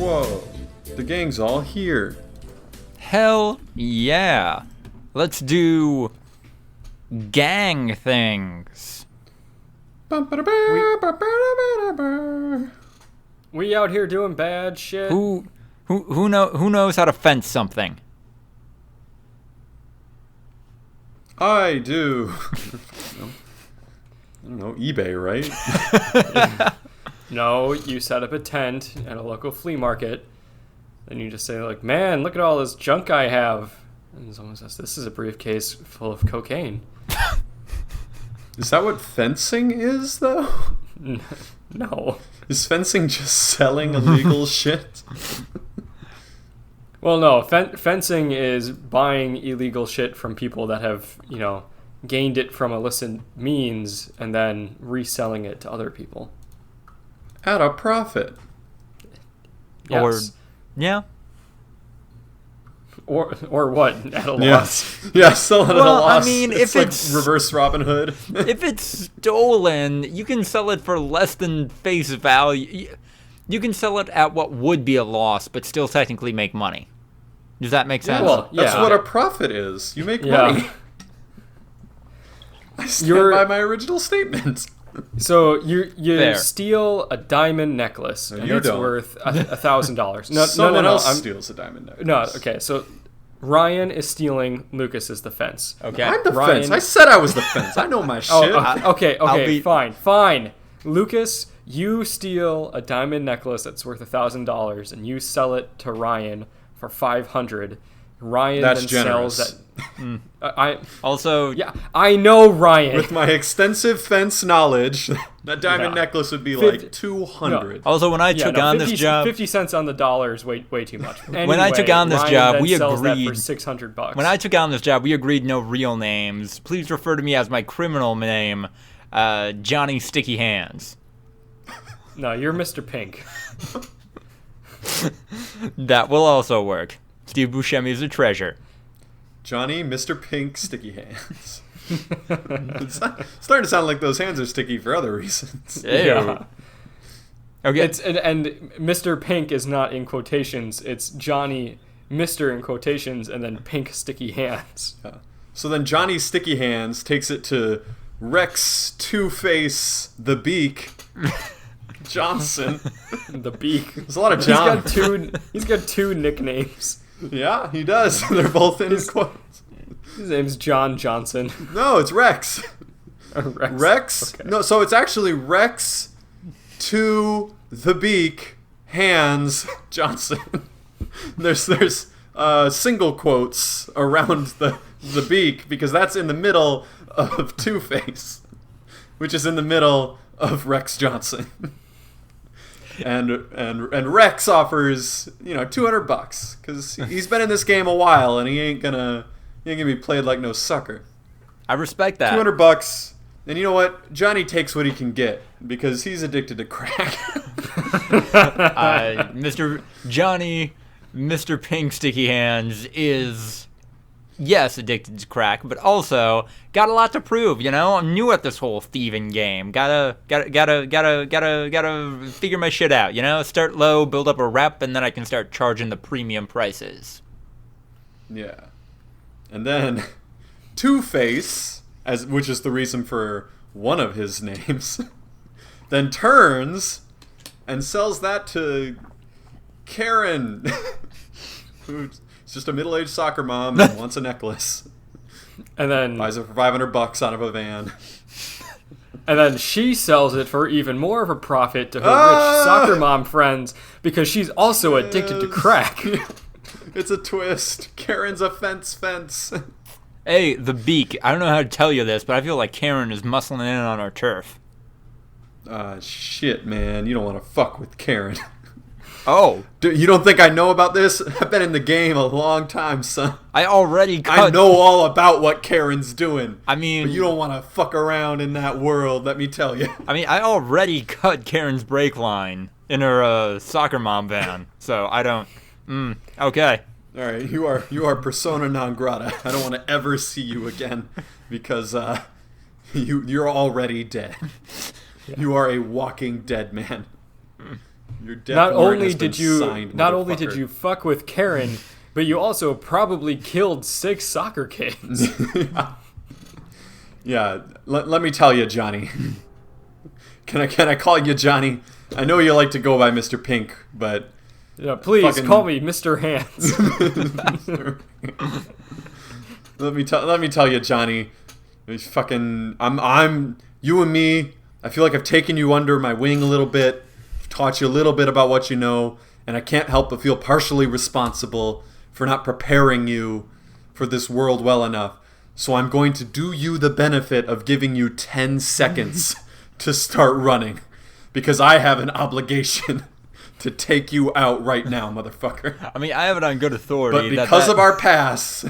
Whoa, the gang's all here. Hell yeah. Let's do gang things. We out here doing bad shit. Who knows how to fence something? I do. I don't know, eBay, right? No, you set up a tent at a local flea market, and you just say, like, man, look at all this junk I have. And someone says, this is a briefcase full of cocaine. Is that what fencing is, though? No. Is fencing just selling illegal shit? Well, no, fencing is buying illegal shit from people that have, gained it from illicit means and then reselling it to other people. At a profit. Yes. Yeah. Or what? At a loss. Yeah, selling at a loss. I mean, it's if like it's reverse Robin Hood. if it's stolen, you can sell it for less than face value. You can sell it at what would be a loss, but still technically make money. Does that make sense? Well, That's yeah. what a profit is. You make money. I stand by my original statement. So you There. steal a diamond necklace, and you it's don't. worth $1,000. No, Someone else I'm- steals a diamond necklace. No, okay, so Ryan is stealing, Lucas is the fence. Okay. I'm the Ryan- fence. I said I was the fence. I know my shit. Okay, be- fine. Lucas, you steal a diamond necklace that's worth $1,000, and you sell it to Ryan for $500. Ryan That's then generous. sells that. Also, Yeah, I know Ryan. With my extensive fence knowledge, that diamond Yeah. necklace would be 50 like 200. also when I took on 50, this job, 50 cents on the dollar is way too much. When I took Anyway, on this Ryan job, then we sells that for agreed- $600. when I took on this job, we agreed no real names. Please refer to me as my criminal name, Johnny Sticky Hands. No, you're Mr. Pink. That will also work. Steve Buscemi is a treasure. Johnny, Mr. Pink, Sticky Hands. It's starting to sound like those hands are sticky for other reasons. Ew. Yeah. Okay. It's and Mr. Pink is not in quotations. It's Johnny Mr. in quotations and then Pink Sticky Hands. So then Johnny Sticky Hands takes it to Rex Two-Face the Beak Johnson. The Beak. There's a lot of John. He's got two nicknames. Yeah, he does. They're both in his quotes. His name's John Johnson. No, it's Rex. Rex. Rex? Okay. No, so it's actually Rex to the Beak Hands Johnson. There's single quotes around the beak because that's in the middle of Two-Face, which is in the middle of Rex Johnson. And Rex offers, $200 because he's been in this game a while and he ain't gonna be played like no sucker. I respect that. $200, and you know what? Johnny takes what he can get because he's addicted to crack. Mr. Pink Sticky Hands is, yes, addicted to crack, but also got a lot to prove. I'm new at this whole thieving game. Gotta figure my shit out. Start low, build up a rep, and then I can start charging the premium prices. Yeah, and then Two-Face, which is the reason for one of his names, then turns and sells that to Karen, who's just a middle-aged soccer mom and wants a necklace. And then Buys it for $500 out of a van. And then she sells it for even more of a profit to her rich soccer mom friends because she's also addicted to crack. It's a twist. Karen's a fence. Hey, the Beak. I don't know how to tell you this, but I feel like Karen is muscling in on our turf. Shit, man. You don't want to fuck with Karen. Oh. You don't think I know about this? I've been in the game a long time, son. I I know all about what Karen's doing. I mean... But you don't want to fuck around in that world, let me tell you. I mean, I already cut Karen's brake line in her soccer mom van, so I don't... okay. All right, you are persona non grata. I don't want to ever see you again because you're already dead. Yeah. You are a walking dead man. Your death Not warrant only has been did you signed, not only motherfucker. did you fuck with Karen, but you also probably killed 6 soccer kids. Yeah, let me tell you, Johnny. Can I call you Johnny? I know you like to go by Mr. Pink, but Yeah, please Fucking- call me Mr. Hands. let me tell you, Johnny. It's fucking I'm you and me. I feel like I've taken you under my wing a little bit, taught you a little bit about what you know, and I can't help but feel partially responsible for not preparing you for this world well enough. So I'm going to do you the benefit of giving you 10 seconds to start running, because I have an obligation to take you out right now, motherfucker. I mean, I have it on good authority. But because of our past,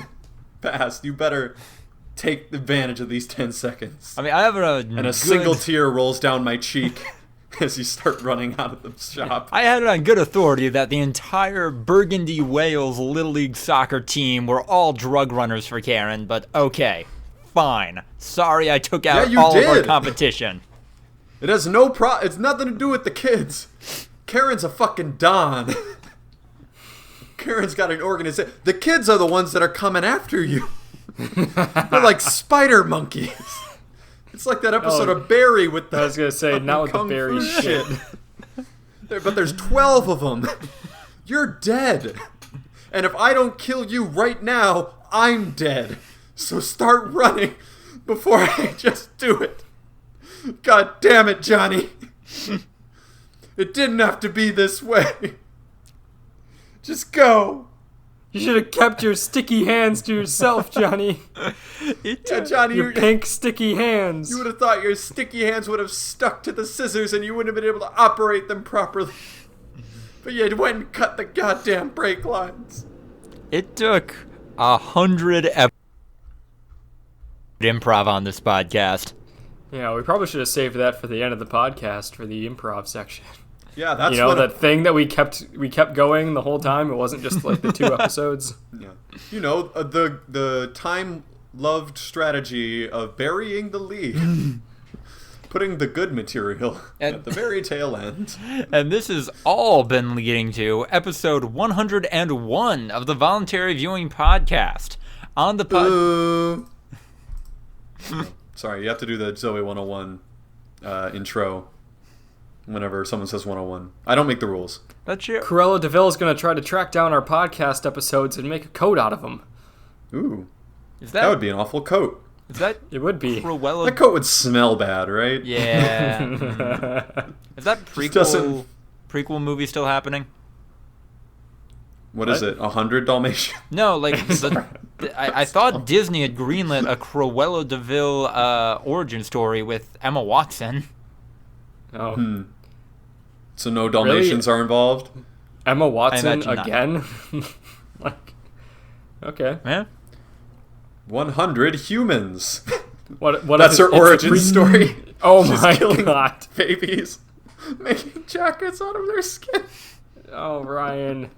you better take advantage of these 10 seconds. I mean, I have it on And a single tear rolls down my cheek as you start running out of the shop. I had it on good authority that the entire Burgundy Wales Little League soccer team were all drug runners for Karen, but okay, fine. Sorry I took out you all of our did. competition. It has it's nothing to do with the kids. Karen's a fucking Don. Karen's got an organization. The kids are the ones that are coming after you. They're like spider monkeys. It's like that episode of Barry with the I was gonna say, not with the kung berry fu shit. But there's 12 of them. You're dead. And if I don't kill you right now, I'm dead. So start running before I just do it. God damn it, Johnny. It didn't have to be this way. Just go. You should have kept your sticky hands to yourself, Johnny. Yeah, Johnny, Your pink sticky hands. you would have thought your sticky hands would have stuck to the scissors and you wouldn't have been able to operate them properly. But you went and cut the goddamn brake lines. It took 100 improv on this podcast. Yeah, we probably should have saved that for the end of the podcast for the improv section. Yeah, that's You know, what that thing that we kept going the whole time. It wasn't just like the 2 episodes. Yeah. You know, the time-loved strategy of burying the lead. Putting the good material at the very tail end. And this has all been leading to episode 101 of the Voluntary Viewing podcast. On the Ooh. Sorry, you have to do the Zoe 101 intro whenever someone says 101. I don't make the rules. That's your Cruella DeVille is going to try to track down our podcast episodes and make a code out of them. Ooh. Is That would be an awful coat. Is that It would be. Cruella? That coat would smell bad, right? Yeah. Is that doesn't- prequel movie still happening? What is it? 100 Dalmatians? No, like I thought Disney had greenlit a Cruella DeVille origin story with Emma Watson. Oh. So no Dalmatians are involved? Emma Watson imagine not. again? Like, okay. Yeah. 100 humans. What That's if her it's a origin story. Oh She's my killing god. babies, making jackets out of their skin. Oh, Ryan.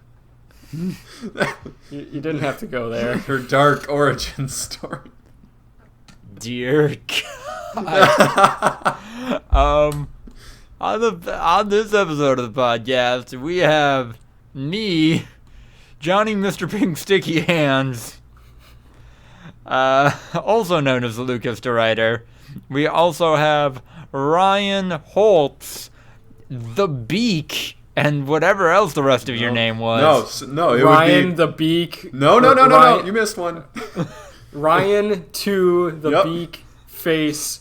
You didn't have to go there. Her dark origin story. Dear God. On this episode of the podcast, we have me, Johnny Mr. Pink Sticky Hands, also known as the Lucas the Writer. We also have Ryan Holtz, the Beak, and whatever else the rest of your name was. No, it Ryan would be... the Beak. No, Ryan, you missed one. Ryan to the Yep. Beak face.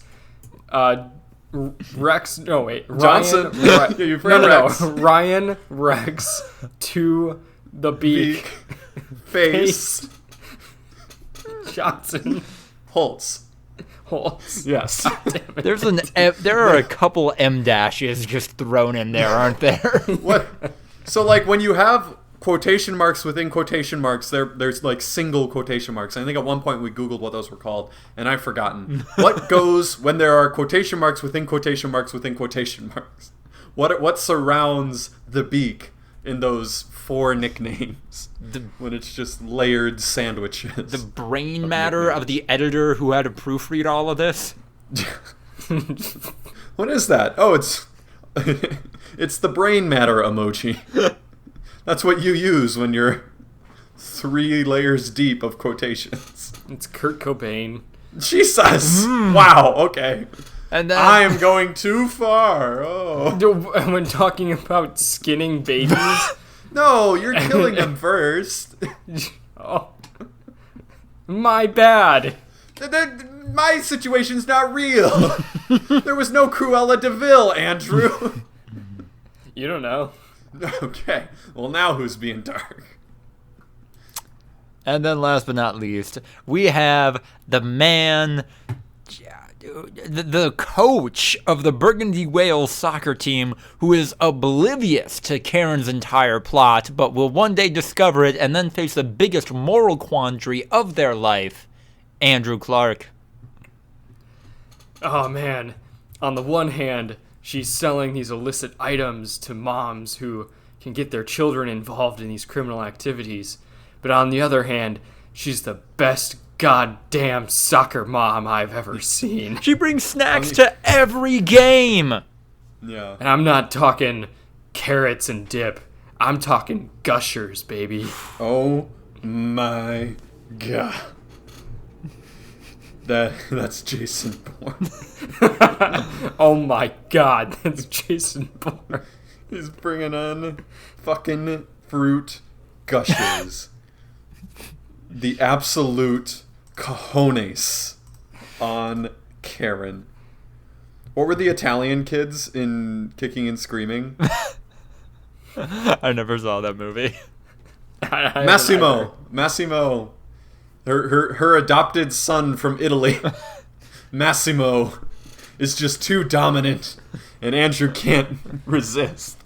Rex. No, wait. Johnson. Ryan, Yeah, you've no, heard no, Rex. no. Ryan Rex to the Beak, Face. Johnson Holtz. Holtz. Yes. There are a couple M dashes just thrown in there, aren't there? What? So, like, when you have quotation marks within quotation marks, there's, like, single quotation marks. I think at one point we Googled what those were called, and I've forgotten. What goes when there are quotation marks within quotation marks within quotation marks? What surrounds the beak in those 4 nicknames when it's just layered sandwiches? The brain matter of the editor who had to proofread all of this. What is that? Oh, it's It's the brain matter emoji. That's what you use when you're 3 layers deep of quotations. It's Kurt Cobain. Jesus! Wow, okay. And then I am going too far. Oh. When talking about skinning babies. No, you're killing them first. Oh. My bad. My situation's not real. There was no Cruella de Vil, Andrew. You don't know. Okay, well now who's being dark? And then last but not least, we have the man, the coach of the Burgundy Whales soccer team, who is oblivious to Karen's entire plot, but will one day discover it and then face the biggest moral quandary of their life, Andrew Clark. Oh man. On the one hand, she's selling these illicit items to moms who can get their children involved in these criminal activities. But on the other hand, she's the best goddamn soccer mom I've ever seen. She brings snacks to every game. Yeah. And I'm not talking carrots and dip. I'm talking gushers, baby. Oh my god. That's Jason Bourne. Oh my god, that's Jason Bourne. He's bringing on fucking fruit gushers. The absolute cojones on Karen. What were the Italian kids in Kicking and Screaming? I never saw that movie. Massimo. Her adopted son from Italy. Massimo is just too dominant, and Andrew can't resist.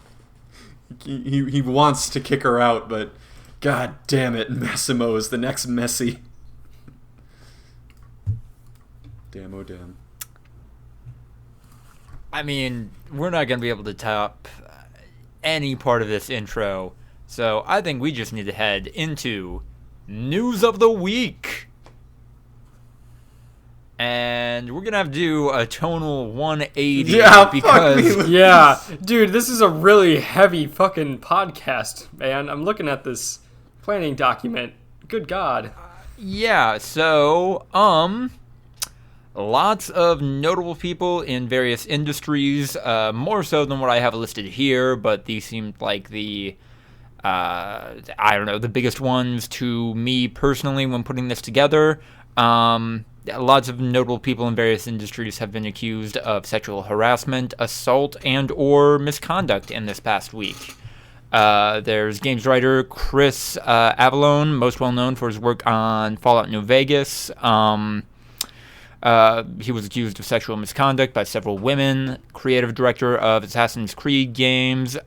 He wants to kick her out, but god damn it, Massimo is the next Messi. Damn oh damn. I mean, we're not going to be able to top any part of this intro, so I think we just need to head into News of the Week. And we're going to have to do a tonal 180 because... Yeah, dude, this is a really heavy fucking podcast, man. I'm looking at this planning document. Good God. Yeah, so, lots of notable people in various industries, more so than what I have listed here, but these seemed like the, I don't know, the biggest ones to me personally when putting this together. Lots of notable people in various industries have been accused of sexual harassment, assault, and or misconduct in this past week. There's games writer Chris Avallone, most well known for his work on Fallout New Vegas. He was accused of sexual misconduct by several women. Creative director of Assassin's Creed games.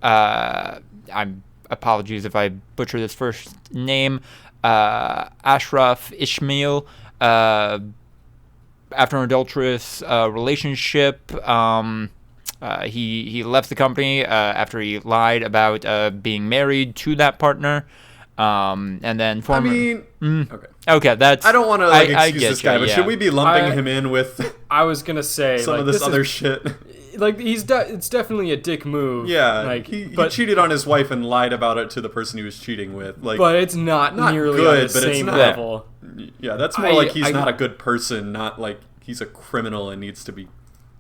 Apologies if I butcher this first name. Ashraf Ishmael. After an adulterous relationship, he left the company after he lied about being married to that partner. And then okay, that's... I don't want to excuse this guy, but yeah. should we be lumping him in with I was going to say... some of this other shit? Like, it's definitely a dick move. Yeah, like, he cheated on his wife and lied about it to the person he was cheating with. Like, but it's not nearly good, on the but same it's not, level. Yeah, that's more like he's not a good person, not like he's a criminal and needs to be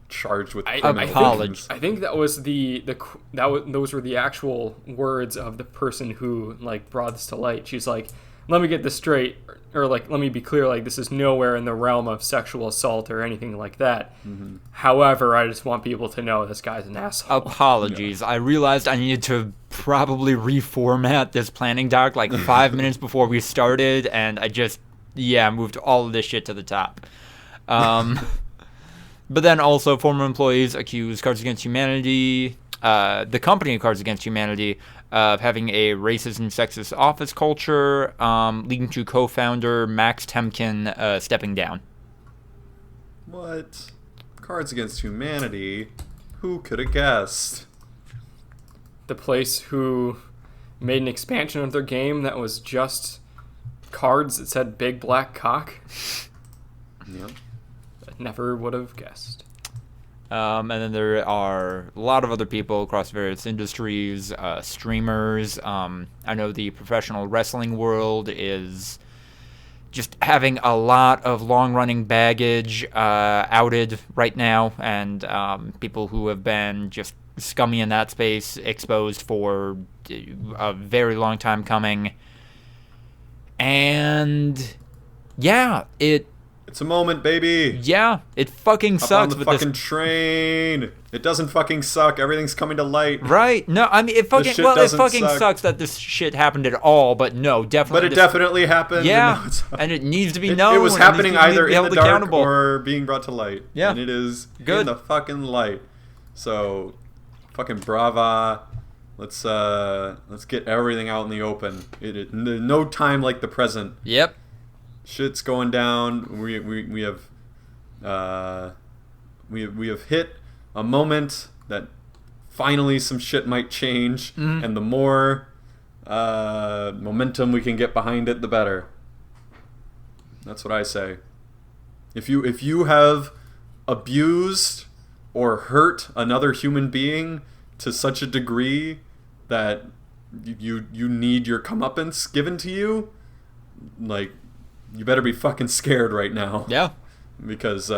charged with criminal things. I think that was those were the actual words of the person who like brought this to light. She's like, let me get this straight, or like, let me be clear, like, this is nowhere in the realm of sexual assault or anything like that. Mm-hmm. However, I just want people to know this guy's an asshole. Apologies. Yeah. I realized I needed to probably reformat this planning doc like 5 minutes before we started, and I just, moved all of this shit to the top. But then also former employees accused Cards Against Humanity, the company Cards Against Humanity, of having a racist and sexist office culture, leading to co-founder Max Temkin stepping down. What? Cards Against Humanity? Who could have guessed? The place who made an expansion of their game that was just cards that said big black cock. Yep. Never would have guessed. And then there are a lot of other people across various industries, streamers. I know the professional wrestling world is just having a lot of long-running baggage outed right now, and people who have been just scummy in that space exposed for a very long time coming. And yeah, it's a moment, baby. Yeah, it fucking sucks. Up on the fucking train. It doesn't fucking suck. Everything's coming to light. Right? No, I mean it fucking sucks that this shit happened at all. But no, definitely. But it definitely happened. Yeah, and it needs to be known. It was happening either in the dark accountable. or being brought to light. Yeah, and it is good. In the fucking light. So, fucking brava. Let's get everything out in the open. No time like the present. Yep. Shit's going down. We have hit a moment that finally some shit might change, and the more momentum we can get behind it, the better. That's what I say. If you have abused or hurt another human being to such a degree that you need your comeuppance given to you, like, you better be fucking scared right now. Yeah. Because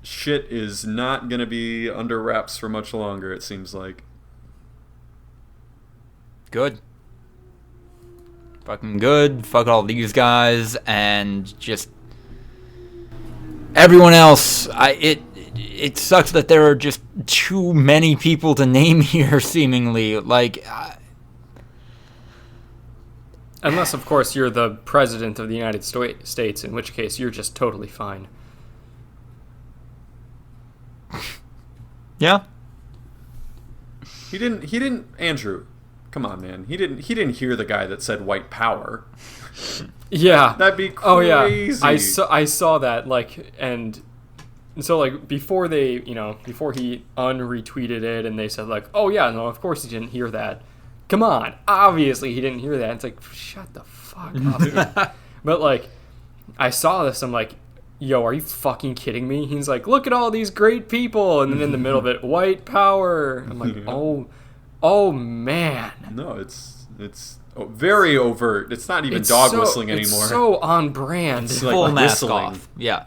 shit is not going to be under wraps for much longer, it seems like. Good. Fucking good. Fuck all these guys and just everyone else. It sucks that there are just too many people to name here, seemingly. Like... Unless, of course, you're the president of the United States, in which case you're just totally fine. Yeah. He didn't Andrew. Come on, man. He didn't hear the guy that said white power. Yeah. That'd be crazy. Oh yeah. I saw that, like, and so, like, before he unretweeted it and they said, like, oh yeah, no, of course he didn't hear that. Come on, obviously he didn't hear that. It's like, shut the fuck up, dude. But, like, I saw this, I'm like, yo, are you fucking kidding me? He's like, look at all these great people, and then in the middle of it, white power. I'm like, oh man. No, it's very overt. It's not even dog whistling anymore. It's so on brand. It's full like mask whistling. off. Yeah.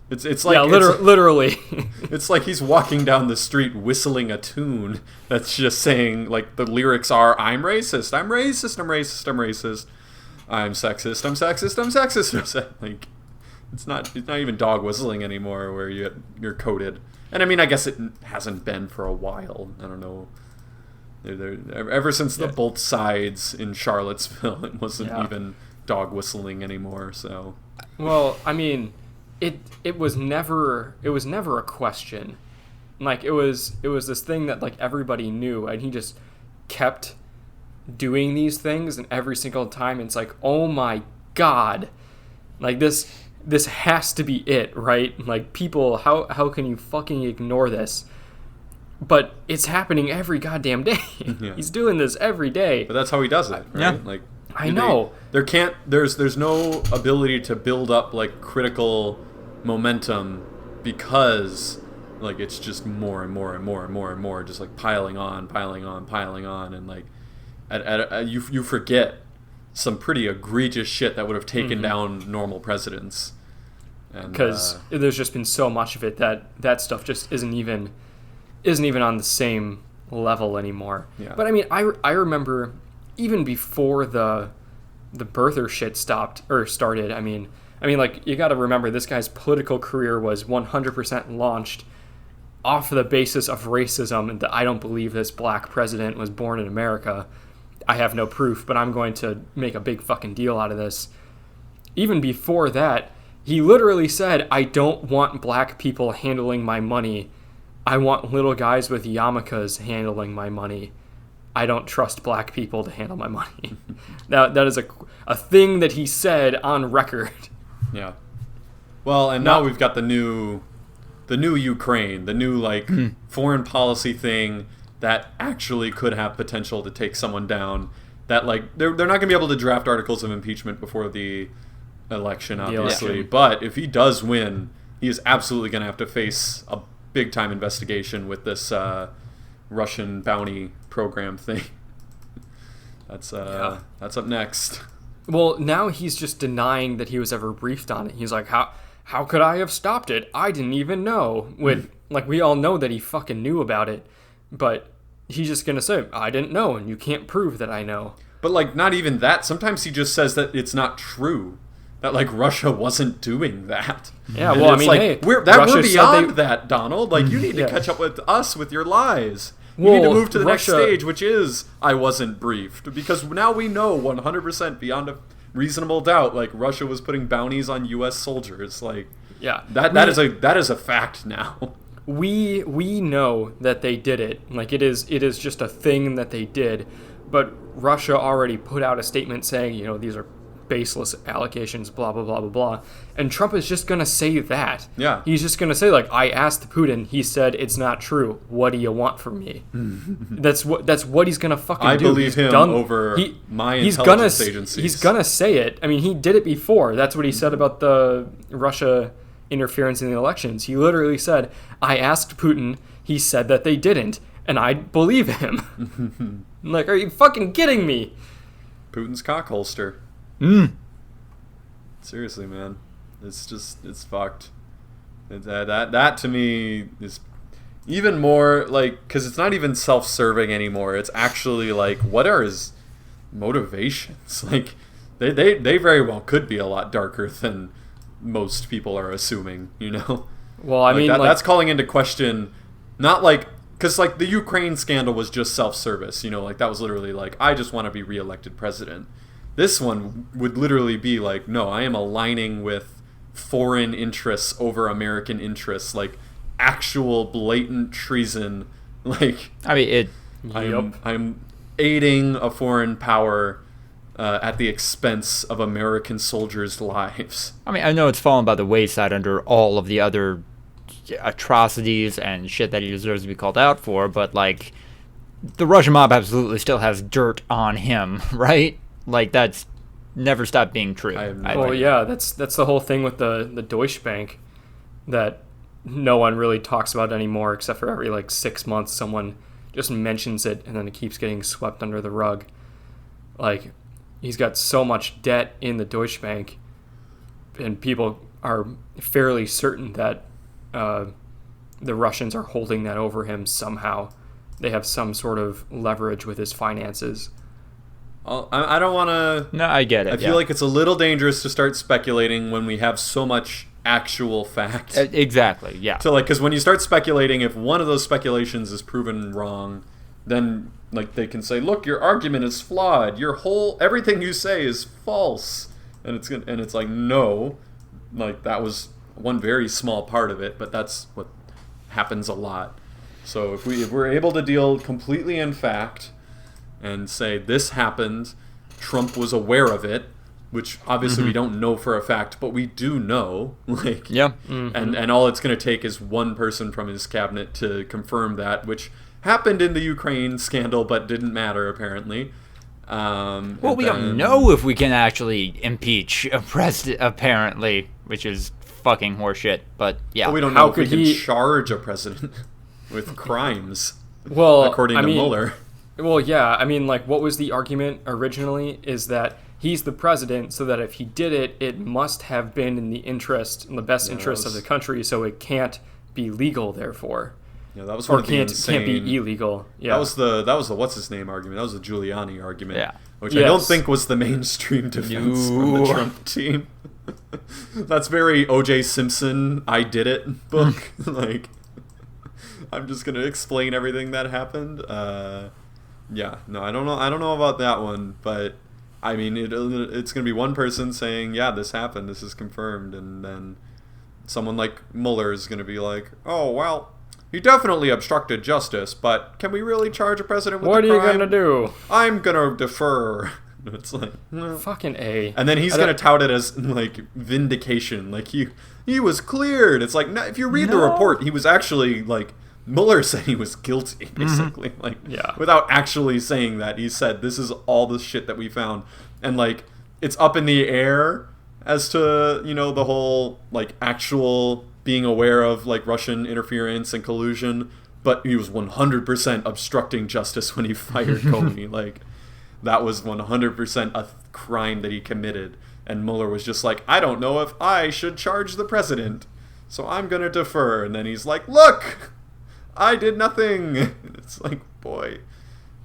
It's like, yeah, literally. It's like he's walking down the street whistling a tune that's just saying, like, the lyrics are, I'm racist, I'm racist, I'm racist, I'm racist, I'm sexist, I'm sexist, I'm sexist. Like, it's not even dog whistling anymore where you're coded. And I mean, I guess it hasn't been for a while. I don't know. Ever since the both sides in Charlottesville, it wasn't even dog whistling anymore. So, well, I mean, it was never a question. Like, it was this thing that, like, everybody knew, and he just kept doing these things, and every single time it's like, oh my god, like, this has to be it, right? Like, people, how can you fucking ignore this? But it's happening every goddamn day. Yeah. He's doing this every day. But that's how he does it, right? Yeah. Like, I know. There's no ability to build up, like, critical momentum because, like, it's just more and more and more and more and more, just, like, piling on, and, like, you forget some pretty egregious shit that would have taken down normal presidents. Because there's just been so much of it that stuff just isn't even on the same level anymore. Yeah. But I mean, I remember even before the birther shit started. I mean, like, you got to remember, this guy's political career was 100% launched off the basis of racism, and that I don't believe this black president was born in America. I have no proof, but I'm going to make a big fucking deal out of this. Even before that, he literally said, I don't want black people handling my money. I want little guys with yarmulkes handling my money. I don't trust black people to handle my money. That is a thing that he said on record. Yeah. Well, and now we've got the new Ukraine, the new, like, foreign policy thing that actually could have potential to take someone down. That, like, they're not going to be able to draft articles of impeachment before the election, obviously. But if he does win, he is absolutely going to have to face a big time investigation with this Russian bounty program thing. That's up next. Well, now he's just denying that he was ever briefed on it. He's like, how could I have stopped it? I didn't even know. Like, we all know that he fucking knew about it, but he's just gonna say, I didn't know, and you can't prove that I know. But, like, not even that. Sometimes he just says that it's not true. That, like, Russia wasn't doing that. Yeah, well, I mean, like, hey, we're beyond that, Donald. Like, you need to catch up with us with your lies. You need to move to the next stage, which is, I wasn't briefed. Because now we know 100% beyond a reasonable doubt, like, Russia was putting bounties on U.S. soldiers. Like, yeah, that is a fact now. We know that they did it. Like, it is just a thing that they did. But Russia already put out a statement saying, you know, these are baseless allocations, blah, blah, blah, blah, blah. And Trump is just going to say that. Yeah. He's just going to say, like, I asked Putin. He said it's not true. What do you want from me? That's what he's going to fucking do. I believe him over my intelligence agencies. He's going to say it. I mean, he did it before. That's what he said about the Russia interference in the elections. He literally said, I asked Putin. He said that they didn't. And I believe him. I'm like, are you fucking kidding me? Putin's cock holster. Seriously, man. It's fucked. That to me is even more, like, because it's not even self-serving anymore. It's actually, like, what are his motivations? Like, they very well could be a lot darker than most people are assuming, you know? Well, I mean, that's calling into question, not like, because, like, the Ukraine scandal was just self-service, you know, like, that was literally like, I just want to be reelected president. This one would literally be like, no, I am aligning with foreign interests over American interests, like, actual blatant treason. Like, I mean, I'm aiding a foreign power at the expense of American soldiers' lives. I mean, I know it's fallen by the wayside under all of the other atrocities and shit that he deserves to be called out for, but, like, the Russian mob absolutely still has dirt on him, right? Like, that's never stopped being true. Yeah, that's the whole thing with the Deutsche Bank that no one really talks about anymore, except for every, like, 6 months someone just mentions it, and then it keeps getting swept under the rug. Like, he's got so much debt in the Deutsche Bank, and people are fairly certain that the Russians are holding that over him somehow. They have some sort of leverage with his finances. I don't want to... No, I get it. I feel like it's a little dangerous to start speculating when we have so much actual fact. Exactly, yeah. So, like, because when you start speculating, if one of those speculations is proven wrong, then, like, they can say, look, your argument is flawed. Everything you say is false. And it's like, no. Like, that was one very small part of it, but that's what happens a lot. So if we're able to deal completely in fact and say this happened, Trump was aware of it, which obviously we don't know for a fact, but we do know, like, yeah, and all it's going to take is one person from his cabinet to confirm that, which happened in the Ukraine scandal, but didn't matter apparently. Well, we don't know if we can actually impeach a president, apparently, which is fucking horseshit. But yeah, well, we don't know if we can charge a president with crimes. Well, according to Mueller. Well, yeah, I mean, like, what was the argument originally is that he's the president, so that if he did it, it must have been in the best interest of the country, so it can't be legal, therefore. Yeah, that was can't be illegal. Yeah, that was the what's his name argument. That was the Giuliani argument. Yeah, which I don't think was the mainstream defense from the Trump team. That's very O.J. Simpson, I did it book. Like, I'm just gonna explain everything that happened. Yeah, no, I don't know about that one, but I mean, it's gonna be one person saying, yeah, this happened, this is confirmed, and then someone like Mueller is gonna be like, oh well, he definitely obstructed justice, but can we really charge a president with a crime? What are you gonna do? I'm gonna defer. It's like, no. Fucking A. And then he's gonna tout it as, like, vindication, like he was cleared. It's like, no, if you read the report, he was actually, like, Mueller said he was guilty, basically. Like, without actually saying that, he said, this is all the shit that we found. And, like, it's up in the air as to, you know, the whole, like, actual being aware of like Russian interference and collusion, but he was 100% obstructing justice when he fired Comey. Like, that was 100% a crime that he committed. And Mueller was just like, I don't know if I should charge the president, so I'm going to defer. And then he's like, look, I did nothing. It's like, boy,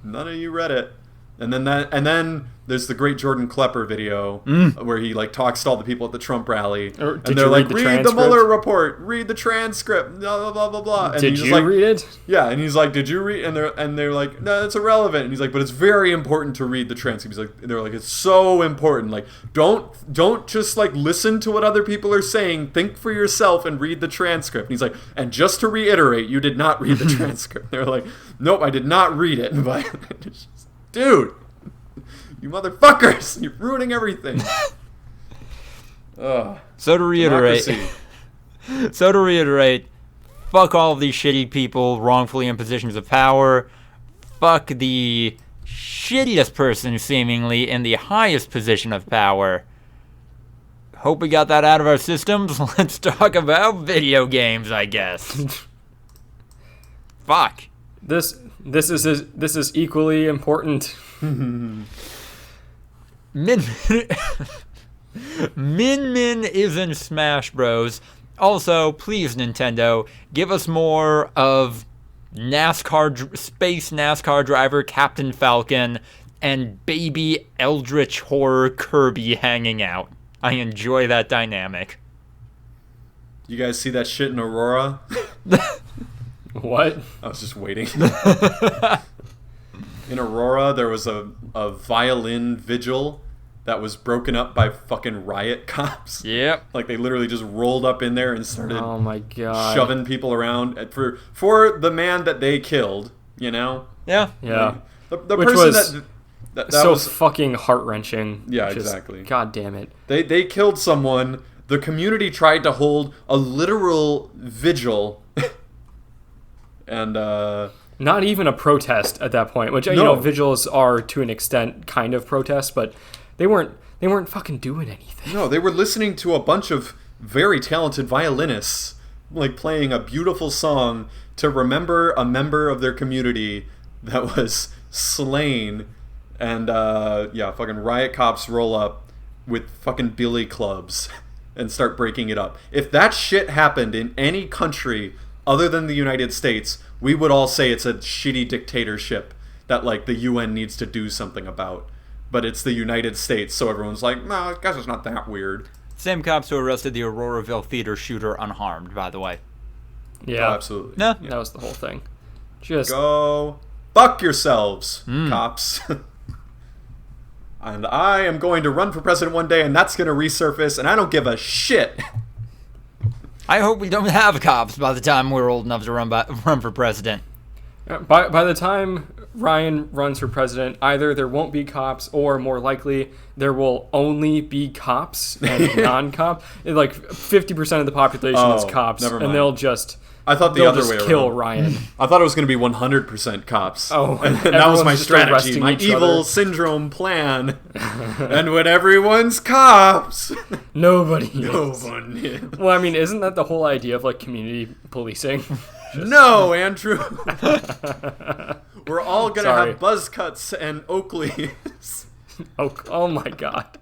none of you read it. And then there's the great Jordan Klepper video where he like talks to all the people at the Trump rally, and they're like, read the Mueller report, read the transcript, blah blah blah blah blah. And did you read it? Yeah, and he's like, did you read? And they're like, no, it's irrelevant. And he's like, but it's very important to read the transcript. He's like, they're like, it's so important. Like, don't just like listen to what other people are saying. Think for yourself and read the transcript. And he's like, and just to reiterate, you did not read the transcript. They're like, nope, I did not read it. But dude, you motherfuckers, you're ruining everything. So to reiterate, fuck all of these shitty people wrongfully in positions of power. Fuck the shittiest person seemingly in the highest position of power. Hope we got that out of our systems. Let's talk about video games, I guess. Fuck. This is equally important. Min is in Smash Bros. Also, please, Nintendo, give us more of space NASCAR driver Captain Falcon and baby Eldritch Horror Kirby hanging out. I enjoy that dynamic. You guys see that shit in Aurora? What? I was just waiting. In Aurora, there was a violin vigil that was broken up by fucking riot cops. Yep. Like, they literally just rolled up in there and started oh my God. shoving people around for the man that they killed, you know? Yeah. Yeah. Like, the Which person was that so was fucking heart-wrenching. Yeah, exactly. God damn it. They killed someone. The community tried to hold a literal vigil. And not even a protest at that point, which you know vigils are to an extent kind of protests, but they weren't fucking doing anything. No, they were listening to a bunch of very talented violinists like playing a beautiful song to remember a member of their community that was slain. And fucking riot cops roll up with fucking billy clubs and start breaking it up. If that shit happened in any country other than the United States, we would all say it's a shitty dictatorship that like the UN needs to do something about. But it's the United States, so everyone's like, no, I guess it's not that weird. Same cops who arrested the Auroraville theater shooter unharmed, by the way. Yeah, oh, absolutely. No. That was the whole thing. Just go fuck yourselves, cops. And I am going to run for president one day, and that's going to resurface, and I don't give a shit. I hope we don't have cops by the time we're old enough to run for president. By the time Ryan runs for president, either there won't be cops, or more likely, there will only be cops and non-cops. Like 50% of the population is cops, and they'll just I thought the other way around. Kill Ryan. I thought it was going to be 100% cops. Oh, and that was my strategy, my evil syndrome plan. And when everyone's cops, nobody one is. Well, I mean, isn't that the whole idea of like community policing? No, Andrew. We're all going to have buzz cuts and Oakleys. Oh my God.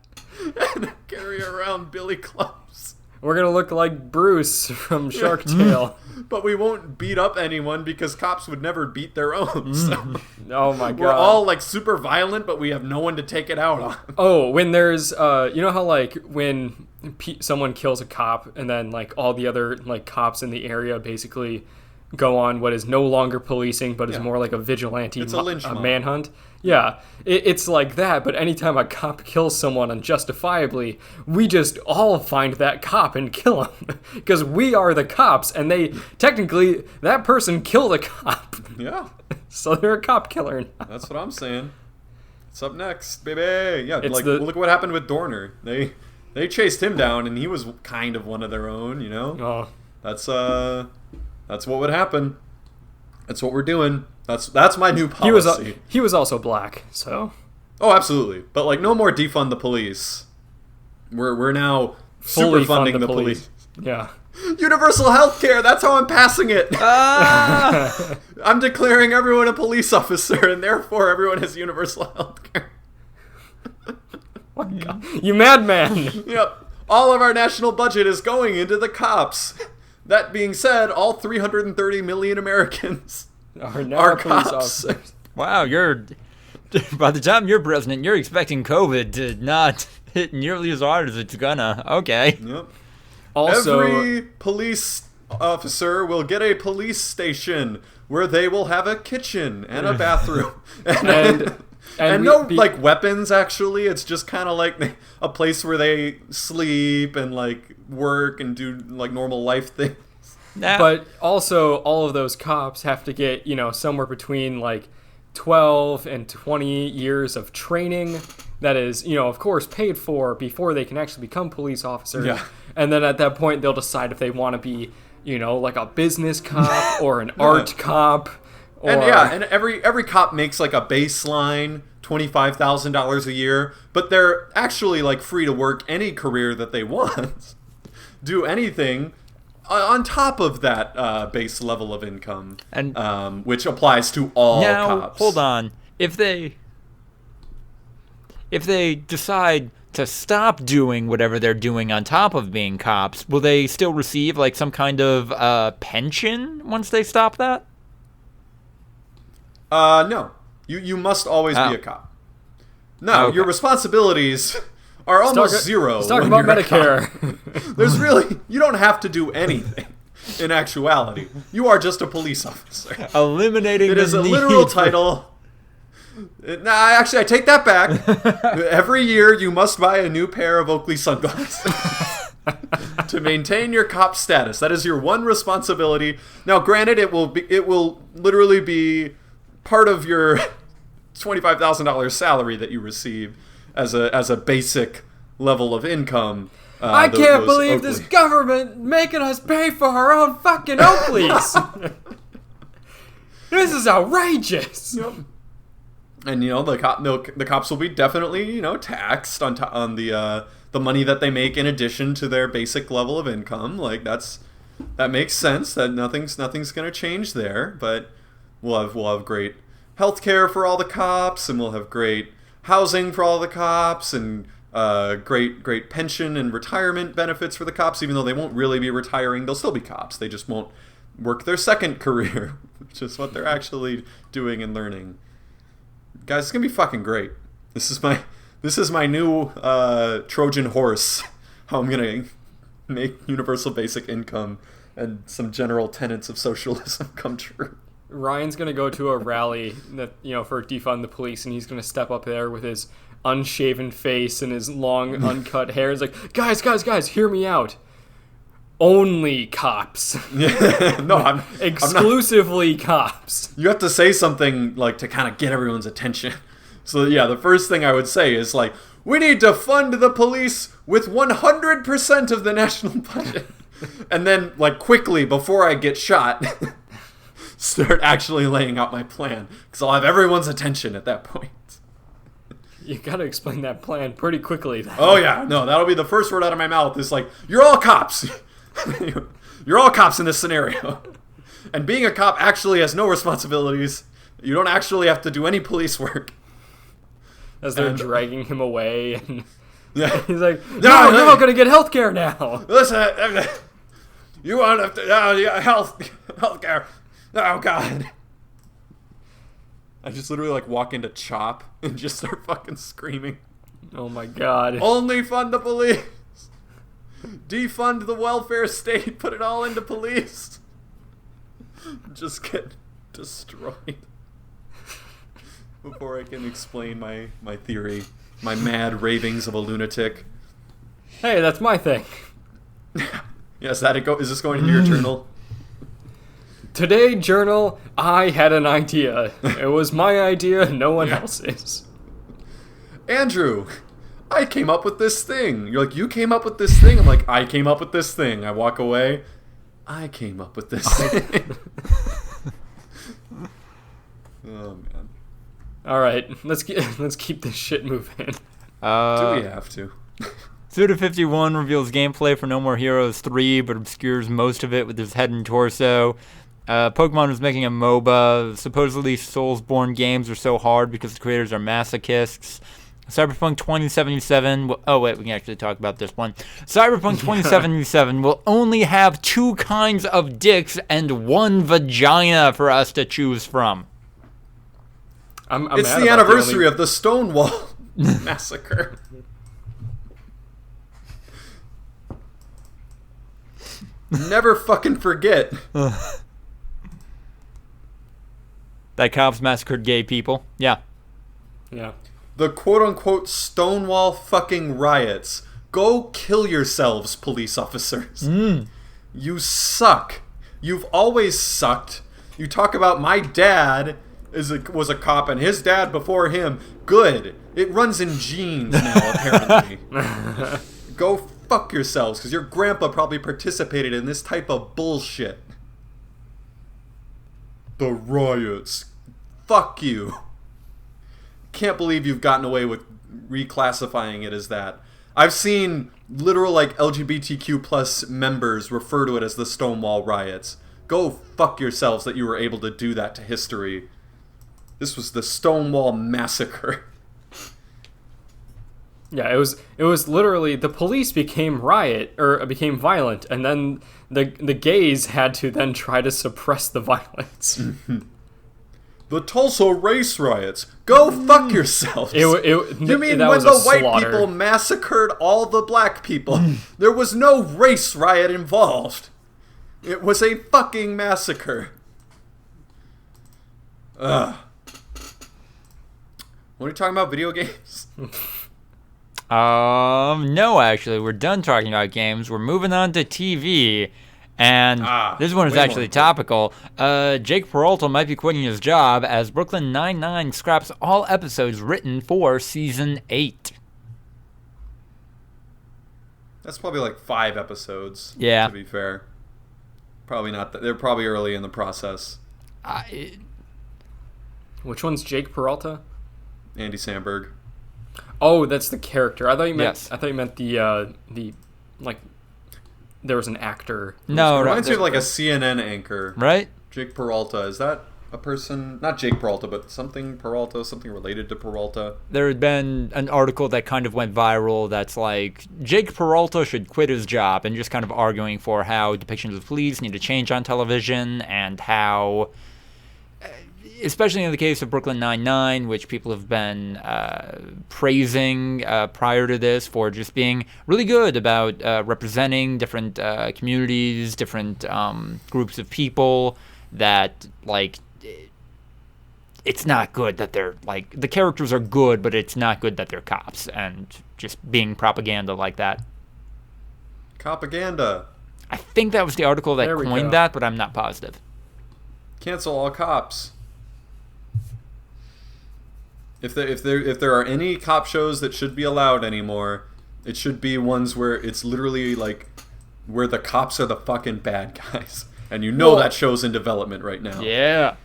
And carry around billy clubs. We're going to look like Bruce from Shark Tale. But we won't beat up anyone because cops would never beat their own. So oh my God. We're all like super violent, but we have no one to take it out on. Oh, when there's, you know how like when someone kills a cop and then like all the other like cops in the area basically go on what is no longer policing, but is more like a vigilante manhunt. Yeah, it's like that, but anytime a cop kills someone unjustifiably, we just all find that cop and kill him. Because we are the cops, and technically, that person killed a cop. Yeah. So they're a cop killer now. That's what I'm saying. It's up next, baby. Yeah, look what happened with Dorner. They chased him down, and he was kind of one of their own, you know? Oh. That's what would happen. That's what we're doing. That's my new policy. He was also black, so. Oh, absolutely. But like, no more defund the police. We're now fully super funding the police. Yeah. Universal health care, that's how I'm passing it. I'm declaring everyone a police officer, and therefore everyone has universal health care. Oh my God. You madman. Yep. All of our national budget is going into the cops. That being said, all 330 million Americans Are now are police cops. officers. Wow, by the time you're president, you're expecting COVID to not hit nearly as hard as it's gonna. Okay. Yep. Also, Every police officer will get a police station where they will have a kitchen and a bathroom. And no, like, weapons, actually. It's just kind of like a place where they sleep and, like, work and do, like, normal life things. but also all of those cops have to get, somewhere between like 12 and 20 years of training that is, of course paid for before they can actually become police officers. Yeah. And then at that point they'll decide if they want to be, like a business cop or an art cop. Or... And every cop makes like a baseline $25,000 a year, but they're actually like free to work any career that they want. Do anything on top of that base level of income, And which applies to all now, cops. hold on. If they decide to stop doing whatever they're doing on top of being cops, will they still receive like some kind of pension once they stop that? No. You must always be a cop. No, Okay. your responsibilities are almost zero. Let's talk when about you're a Medicare. cop. There's really, you don't have to do anything in actuality. You are just a police officer. Eliminating It is a literal title. Actually, I take that back. Every year, you must buy a new pair of Oakley sunglasses to maintain your cop status. That is your one responsibility. Now, granted, it will literally be part of your $25,000 salary that you receive as a basic level of income. I can't believe Oakley. this government making us pay for our own fucking Oakleys. This is outrageous. Yep. And the cops will be definitely taxed on the money that they make in addition to their basic level of income. Like that makes sense. That nothing's gonna change there. But we'll have great healthcare for all the cops, and we'll have great housing for all the cops, and great pension and retirement benefits for the cops. Even though they won't really be retiring, they'll still be cops. They just won't work their second career, which is what they're actually doing and learning. Guys, it's gonna be fucking great. This is my new Trojan horse. How I'm gonna make universal basic income and some general tenets of socialism come true. Ryan's gonna go to a rally that for defund the police, and he's gonna step up there with his unshaven face and his long uncut hair. He's like, guys, hear me out. Only cops. No, I'm Exclusively cops. You have to say something like to kind of get everyone's attention. So yeah, the first thing I would say is like, we need to fund the police with 100% of the national budget. And then like quickly before I get shot, start actually laying out my plan, because I'll have everyone's attention at that point. You gotta explain that plan pretty quickly. Oh yeah, no, that'll be the first word out of my mouth is like, you're all cops. You're all cops in this scenario. And being a cop actually has no responsibilities. You don't actually have to do any police work. As they're dragging him away, and Yeah. he's like, no, you're all gonna get healthcare now. Listen, you want to healthcare. Oh God. I just literally like walk into Chop and just start fucking screaming. Oh my God. Only fund the police. Defund the welfare state. Put it all into police. Just get destroyed. Before I can explain my theory. My mad ravings of a lunatic. Hey, that's my thing. Yes, is this going into your journal? Today, journal, I had an idea. It was my idea, no one else's. Andrew, I came up with this thing. You're like, you came up with this thing? I'm like, I came up with this thing. I walk away. I came up with this thing. Oh, man. All right, let's keep this shit moving. Do we have to? Suda51 reveals gameplay for No More Heroes 3, but obscures most of it with his head and torso. Pokemon is making a MOBA. Supposedly, Soulsborne games are so hard because the creators are masochists. Cyberpunk 2077... oh, wait, we can actually talk about this one. Cyberpunk 2077 will only have 2 kinds of dicks and 1 vagina for us to choose from. It's the anniversary of the Stonewall Massacre. Never fucking forget. That cops massacred gay people. Yeah. Yeah. The quote-unquote Stonewall fucking riots. Go kill yourselves, police officers. You suck. You've always sucked. You talk about my dad was a cop and his dad before him. Good. It runs in genes now, apparently. Go fuck yourselves, because your grandpa probably participated in this type of bullshit. The riots. Fuck you. Can't believe you've gotten away with reclassifying it as that. I've seen literal like LGBTQ plus members refer to it as the Stonewall riots. Go fuck yourselves that you were able to do that to history. This was the Stonewall Massacre. Yeah, it was literally the police became violent, and then the gays had to then try to suppress the violence. The Tulsa race riots. Go fuck yourselves. You mean when the white people massacred all the black people? There was no race riot involved. It was a fucking massacre. Ugh. What are you talking about, video games? No, actually, we're done talking about games. We're moving on to TV. And this one is actually topical. Jake Peralta might be quitting his job as Brooklyn Nine-Nine scraps all episodes written for Season 8. That's probably like 5 episodes, yeah. To be fair. Probably not. They're probably early in the process. Which one's Jake Peralta? Andy Samberg. Oh, that's the character. I thought you meant. Yes. I thought you meant the like. There was an actor. No, it reminds me of like a CNN anchor. Right? Jake Peralta. Is that a person? Not Jake Peralta, but something Peralta, something related to Peralta. There had been an article that kind of went viral that's like, Jake Peralta should quit his job, and just kind of arguing for how depictions of police need to change on television, and how, especially in the case of Brooklyn Nine-Nine, which people have been praising prior to this for just being really good about representing different communities, different groups of people, that, like, it's not good that they're, like, the characters are good, but it's not good that they're cops, and just being propaganda like that. Propaganda. I think that was the article that coined that, but I'm not positive. Cancel all cops. If there are any cop shows that should be allowed anymore, it should be ones where it's literally like where the cops are the fucking bad guys, and you know that show's in development right now. Yeah.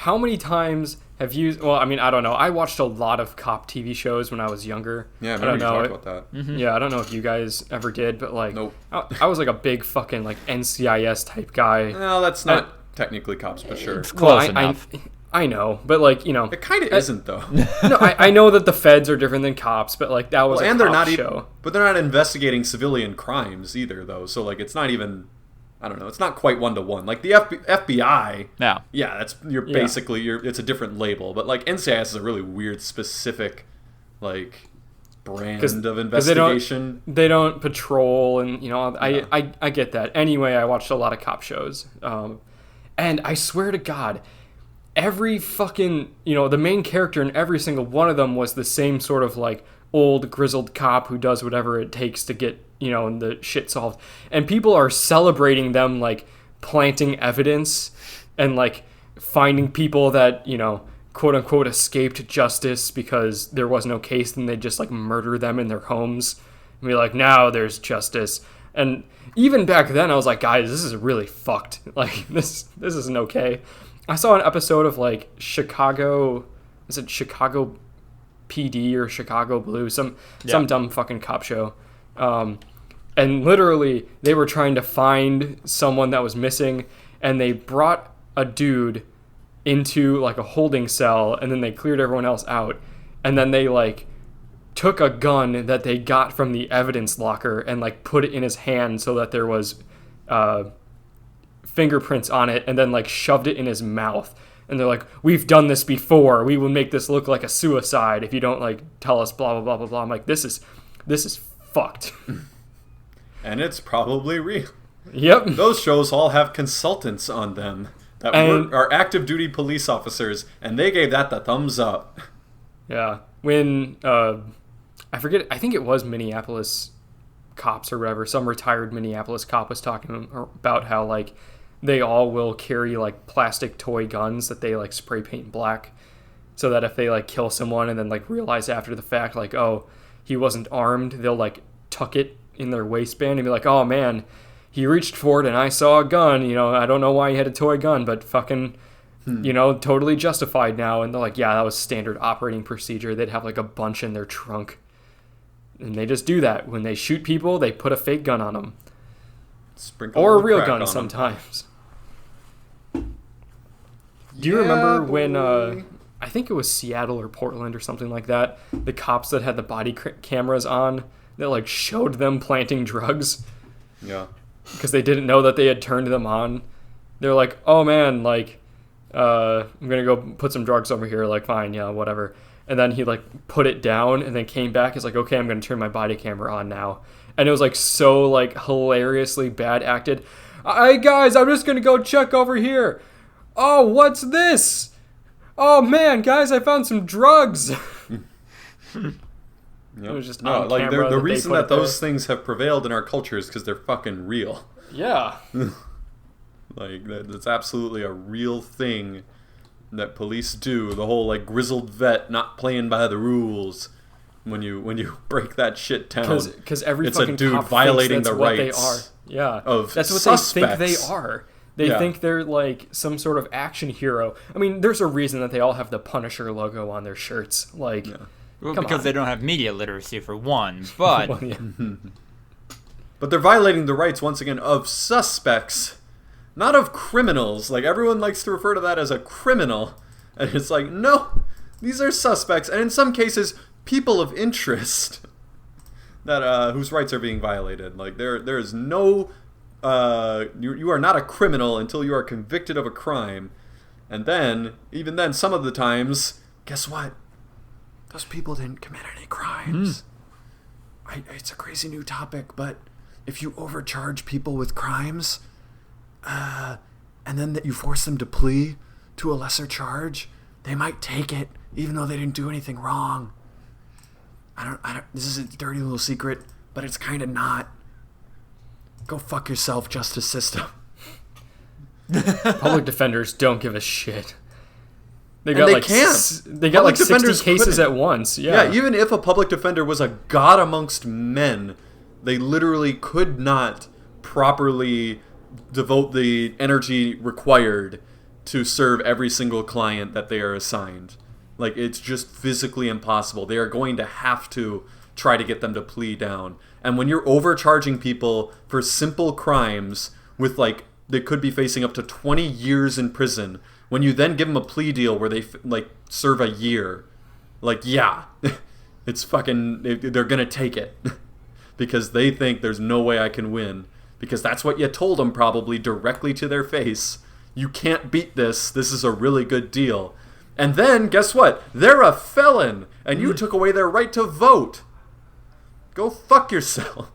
How many times have you? Well, I mean, I don't know. I watched a lot of cop TV shows when I was younger. Yeah, I remember you talked about that. Mm-hmm. Yeah, I don't know if you guys ever did, but like, nope. I was like a big fucking like NCIS type guy. No, that's not technically cops, but sure. It's close enough. I know, but like, you know, it kind of isn't though. No, I know that the feds are different than cops, but like that was and a they're not show. But they're not investigating civilian crimes either, though. So like, it's not even. I don't know. It's not quite 1-to-1. Like the FBI. Yeah, that's basically it's a different label. But like NCIS is a really weird, specific, like brand of investigation. They don't patrol, and you know, I get that. Anyway, I watched a lot of cop shows, and I swear to God, every fucking, you know, the main character in every single one of them was the same sort of like old grizzled cop who does whatever it takes to get, you know, the shit solved. And people are celebrating them, like planting evidence and like finding people that, you know, quote unquote escaped justice because there was no case, and they just like murder them in their homes and be like, now there's justice. And even back then I was like, guys, this is really fucked. Like this isn't okay. I saw an episode of like Chicago PD or Chicago Blue, some dumb fucking cop show, And literally, they were trying to find someone that was missing, and they brought a dude into like a holding cell, and then they cleared everyone else out, and then they like took a gun that they got from the evidence locker and like put it in his hand so that there was fingerprints on it, and then like shoved it in his mouth. And they're like, we've done this before. We will make this look like a suicide if you don't like tell us blah blah blah blah blah. I'm like, this is fucked. And it's probably real. Yep. Those shows all have consultants on them that are active duty police officers, and they gave that the thumbs up. Yeah. When I forget, I think it was Minneapolis cops or whatever. Some retired Minneapolis cop was talking about how like they all will carry like plastic toy guns that they like spray paint black, so that if they like kill someone and then like realize after the fact like, oh, he wasn't armed, they'll like tuck it in their waistband and be like, oh man, he reached for it and I saw a gun, you know, I don't know why he had a toy gun, but fucking, you know, totally justified now. And they're like, yeah, that was standard operating procedure. They'd have like a bunch in their trunk, and they just do that when they shoot people. They put a fake gun on them. Sprinkle Or a the real crack gun on sometimes. Do you remember when, I think it was Seattle or Portland or something like that, the cops that had the body cameras on that like showed them planting drugs? Yeah. Because they didn't know that they had turned them on. They're like, oh man, like, I'm going to go put some drugs over here. Like, fine, yeah, whatever. And then he like put it down and then came back. He's like, okay, I'm going to turn my body camera on now. And it was like so like hilariously bad acted. Hey guys, I'm just going to go check over here. Oh, what's this? Oh man, guys, I found some drugs. Yep. It was just no, on like camera the that reason they put that it those things have prevailed in our culture is because they're fucking real. Yeah. Like that's absolutely a real thing that police do. The whole like grizzled vet not playing by the rules. When you break that shit down, because every it's fucking a dude cop violating thinks that's the what rights. They are. Yeah, of that's what suspects. they think they are. They Yeah. think they're like some sort of action hero. I mean, there's a reason that they all have the Punisher logo on their shirts. Like, Yeah. Well, come because on. they don't have media literacy for one, but Well, yeah. But they're violating the rights once again of suspects, not of criminals. Like everyone likes to refer to that as a criminal, and it's like no, these are suspects, and in some cases, people of interest that whose rights are being violated. Like there is no. You are not a criminal until you are convicted of a crime, and then even then, some of the times, guess what? Those people didn't commit any crimes. It's a crazy new topic, but if you overcharge people with crimes, and then that you force them to plea to a lesser charge, they might take it even though they didn't do anything wrong. I don't. This is a dirty little secret, but it's kind of not. Go fuck yourself, justice system. Public defenders don't give a shit. They And got they like can't. they got Public like 60 defenders cases couldn't. at once. Yeah. Yeah, even if a public defender was a god amongst men, they literally could not properly devote the energy required to serve every single client that they are assigned. Like, it's just physically impossible. They are going to have to try to get them to plea down. And when you're overcharging people for simple crimes with, like, they could be facing up to 20 years in prison, when you then give them a plea deal where they, like, serve a year, like, yeah, it's fucking, they're gonna take it. Because they think there's no way I can win. Because that's what you told them probably directly to their face. You can't beat this. This is a really good deal. And then, guess what? They're a felon, and you took away their right to vote. Go fuck yourself.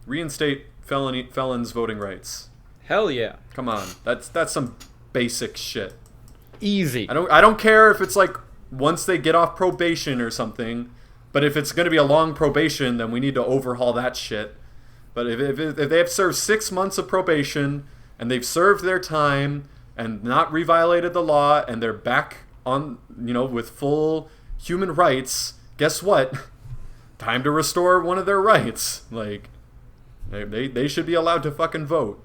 Reinstate felons' voting rights. hell yeah, Come on, that's some basic shit. easy. I don't care if it's like once they get off probation or something, but if it's going to be a long probation, then we need to overhaul that shit. But if they have served 6 months of probation and they've served their time and not reviolated the law and they're back on, with full human rights, guess what? Time to restore one of their rights. Like, they should be allowed to fucking vote.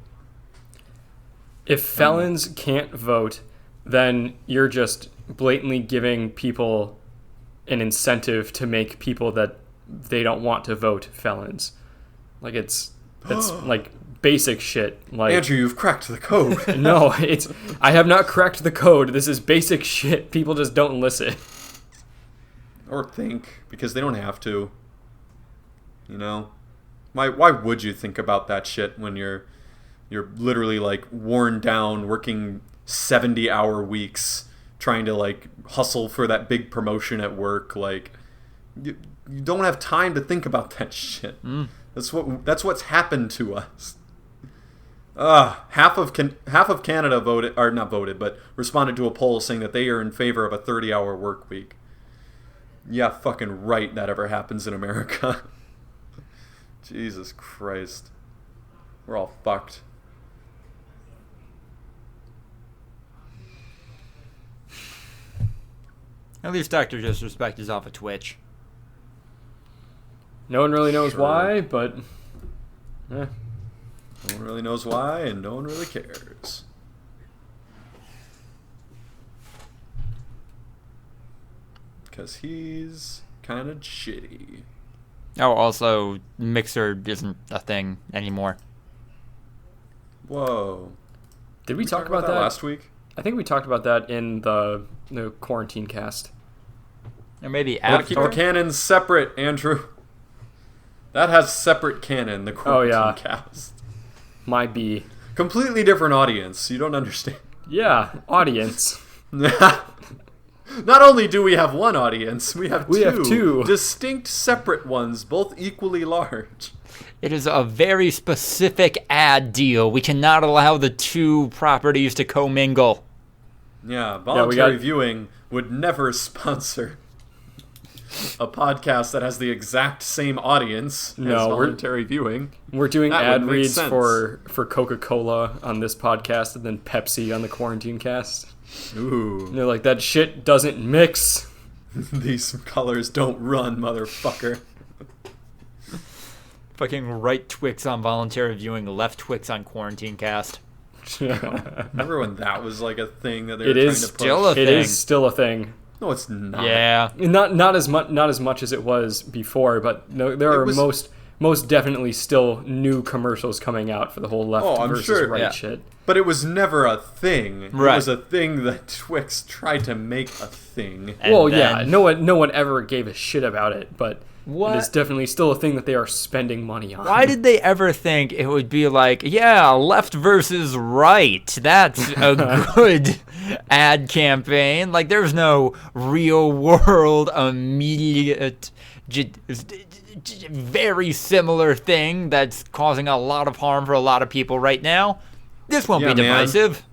If felons can't vote, then you're just blatantly giving people an incentive to make people that they don't want to vote felons. Like that's like basic shit. Like Andrew, you've cracked the code. no, I have not cracked the code. This is basic shit. People just don't listen. Or think, because they don't have to. You know? Why would you think about that shit when you're literally like worn down, working 70-hour weeks, trying to like hustle for that big promotion at work? Like you don't have time to think about that shit. That's what's happened to us. Half of Canada voted, or not voted, but responded to a poll saying that they are in favor of a 30-hour work week. Yeah, fucking right that ever happens in America. Jesus Christ. We're all fucked. At least Dr. Disrespect is off of Twitch. No one really knows Sure. why, but No one really knows why, and no one really cares. Because he's kind of shitty. Oh, also, Mixer isn't a thing anymore. Whoa. did we talk about that last week? I think we talked about that in the quarantine cast. Or maybe Gotta after. keep the cannons separate, Andrew. That has separate canon, the quarantine cast. My B. Completely different audience. You don't understand. Yeah, audience. Not only do we have one audience, we have two. distinct separate ones, both equally large. It is a very specific ad deal. We cannot allow the two properties to commingle. Yeah, Voluntary Viewing would never sponsor a podcast that has the exact same audience as Voluntary Viewing. We're doing That ad would make reads sense. for Coca-Cola on this podcast and then Pepsi on the quarantine cast. Ooh. And they're like, that shit doesn't mix. These colors don't run, motherfucker. Fucking right Twix on Voluntary Viewing, left Twix on Quarantine Cast. Remember when that was like a thing that they It were is trying to push? still a It thing. is still a thing. No, it's not. Yeah. Not as much as it was before, but no, there are most definitely still new commercials coming out for the whole left Oh, I'm versus sure. right Yeah. shit. But it was never a thing. Right. It was a thing that Twix tried to make a thing. And Well, then- yeah, no one ever gave a shit about it, but What? it is definitely still a thing that they are spending money on. Why did they ever think it would be like, yeah, left versus right? That's a good ad campaign. Like, there's no real world, immediate, very similar thing that's causing a lot of harm for a lot of people right now. This won't Yeah, be man. divisive.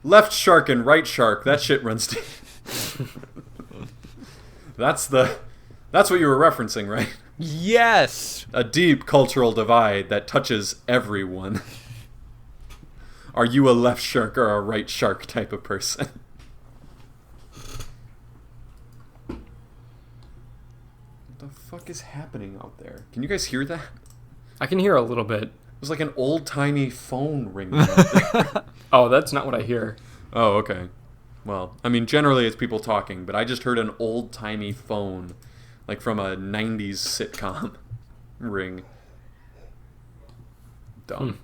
Left shark and right shark, that shit runs deep. That's what you were referencing, right? Yes. A deep cultural divide that touches everyone. Are you a left shark or a right shark type of person? What the fuck is happening out there? Can you guys hear that? I can hear a little bit. It was like an old-timey phone ringing out there. Oh, that's not what I hear. Oh, okay. Well, I mean, generally it's people talking, but I just heard an old-timey phone, like from a 90s sitcom, ring. Dumb.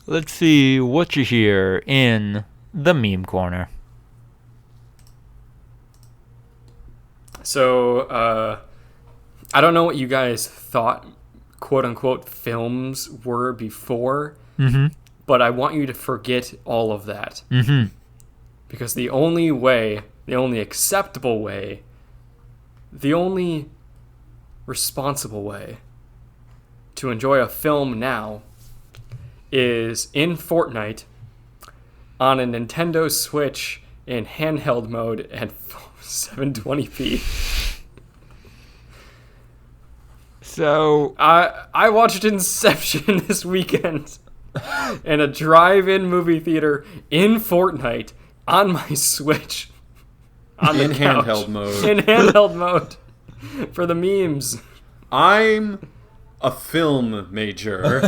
Let's see what you hear in the meme corner. So, I don't know what you guys thought, quote-unquote, films were before, but I want you to forget all of that. Because the only way, the only acceptable way, the only responsible way to enjoy a film now is in Fortnite on a Nintendo Switch in handheld mode at 720p. So, I watched Inception this weekend in a drive-in movie theater in Fortnite on my Switch on the In couch. handheld mode. In handheld mode for the memes. I'm a film major,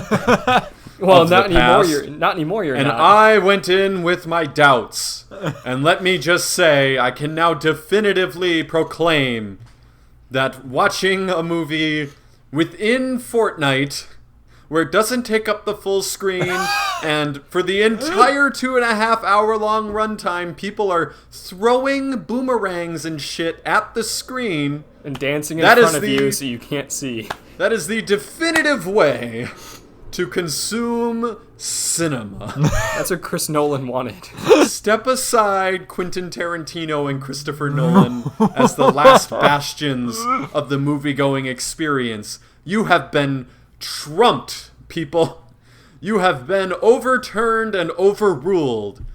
Well, Of the not anymore. past. Not anymore. You're and not. I went in with my doubts. And let me just say, I can now definitively proclaim that watching a movie within Fortnite, where it doesn't take up the full screen, and for the entire 2.5 hour long runtime, people are throwing boomerangs and shit at the screen and dancing in front of you so you can't see. That is the definitive way to consume cinema. That's what Chris Nolan wanted. Step aside Quentin Tarantino and Christopher Nolan as the last bastions of the movie-going experience. You have been trumped, people. You have been overturned and overruled.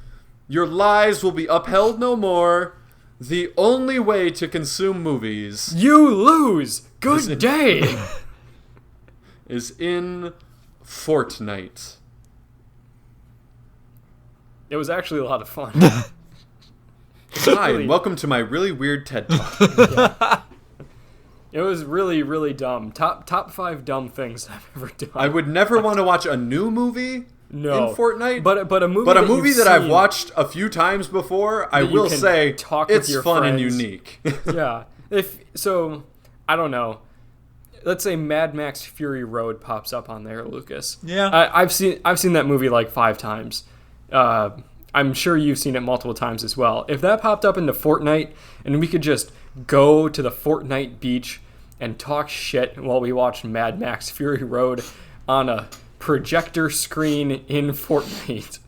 Your lies will be upheld no more. The only way to consume movies... You lose! Good day! ...is in Fortnite. It was actually a lot of fun. Hi, and welcome to my really weird TED Talk. It was really, really dumb. Top 5 dumb things I've ever done. I would never want to watch a new movie in Fortnite. But a movie that I've watched a few times before, I will say it's fun and unique. Yeah. I don't know. Let's say Mad Max Fury Road pops up on there, Lucas. Yeah. I've seen that movie like 5 times. I'm sure you've seen it multiple times as well. If that popped up into Fortnite and we could just go to the Fortnite beach and talk shit while we watch Mad Max Fury Road on a projector screen in Fortnite,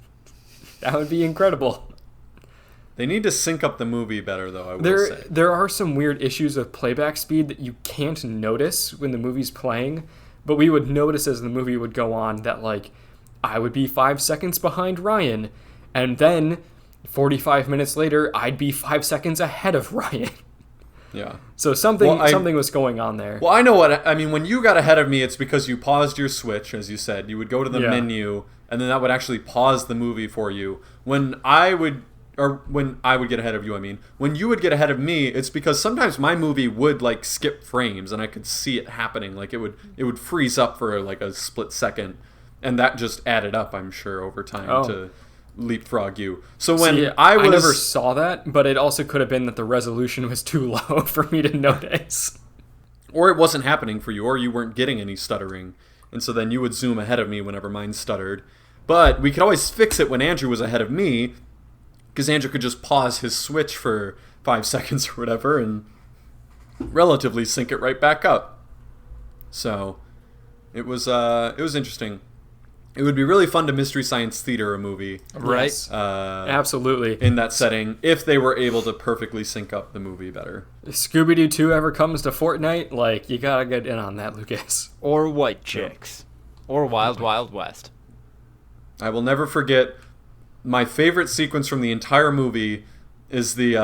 that would be incredible. They need to sync up the movie better, though, I will say. There are some weird issues with playback speed that you can't notice when the movie's playing, but we would notice as the movie would go on that, like, I would be 5 seconds behind Ryan, and then 45 minutes later, I'd be 5 seconds ahead of Ryan. Yeah. So something was going on there. Well, I know what I mean. When you got ahead of me, it's because you paused your Switch, as you said. You would go to the menu, and then that would actually pause the movie for you. When I would get ahead of you, I mean, when you would get ahead of me, it's because sometimes my movie would like skip frames, and I could see it happening. Like it would freeze up for like a split second, and that just added up, I'm sure, over time to leapfrog you. So when I never saw that, but it also could have been that the resolution was too low for me to notice. Or it wasn't happening for you, or you weren't getting any stuttering. And so then you would zoom ahead of me whenever mine stuttered. But we could always fix it when Andrew was ahead of me, because Andrew could just pause his Switch for 5 seconds or whatever and relatively sync it right back up. So it was interesting. It would be really fun to Mystery Science Theater a movie. Right. Yes. Absolutely. In that setting, if they were able to perfectly sync up the movie better. If Scooby-Doo 2 ever comes to Fortnite, like, you gotta get in on that, Lucas. Or White Chicks. Or Wild Wild West. I will never forget my favorite sequence from the entire movie is the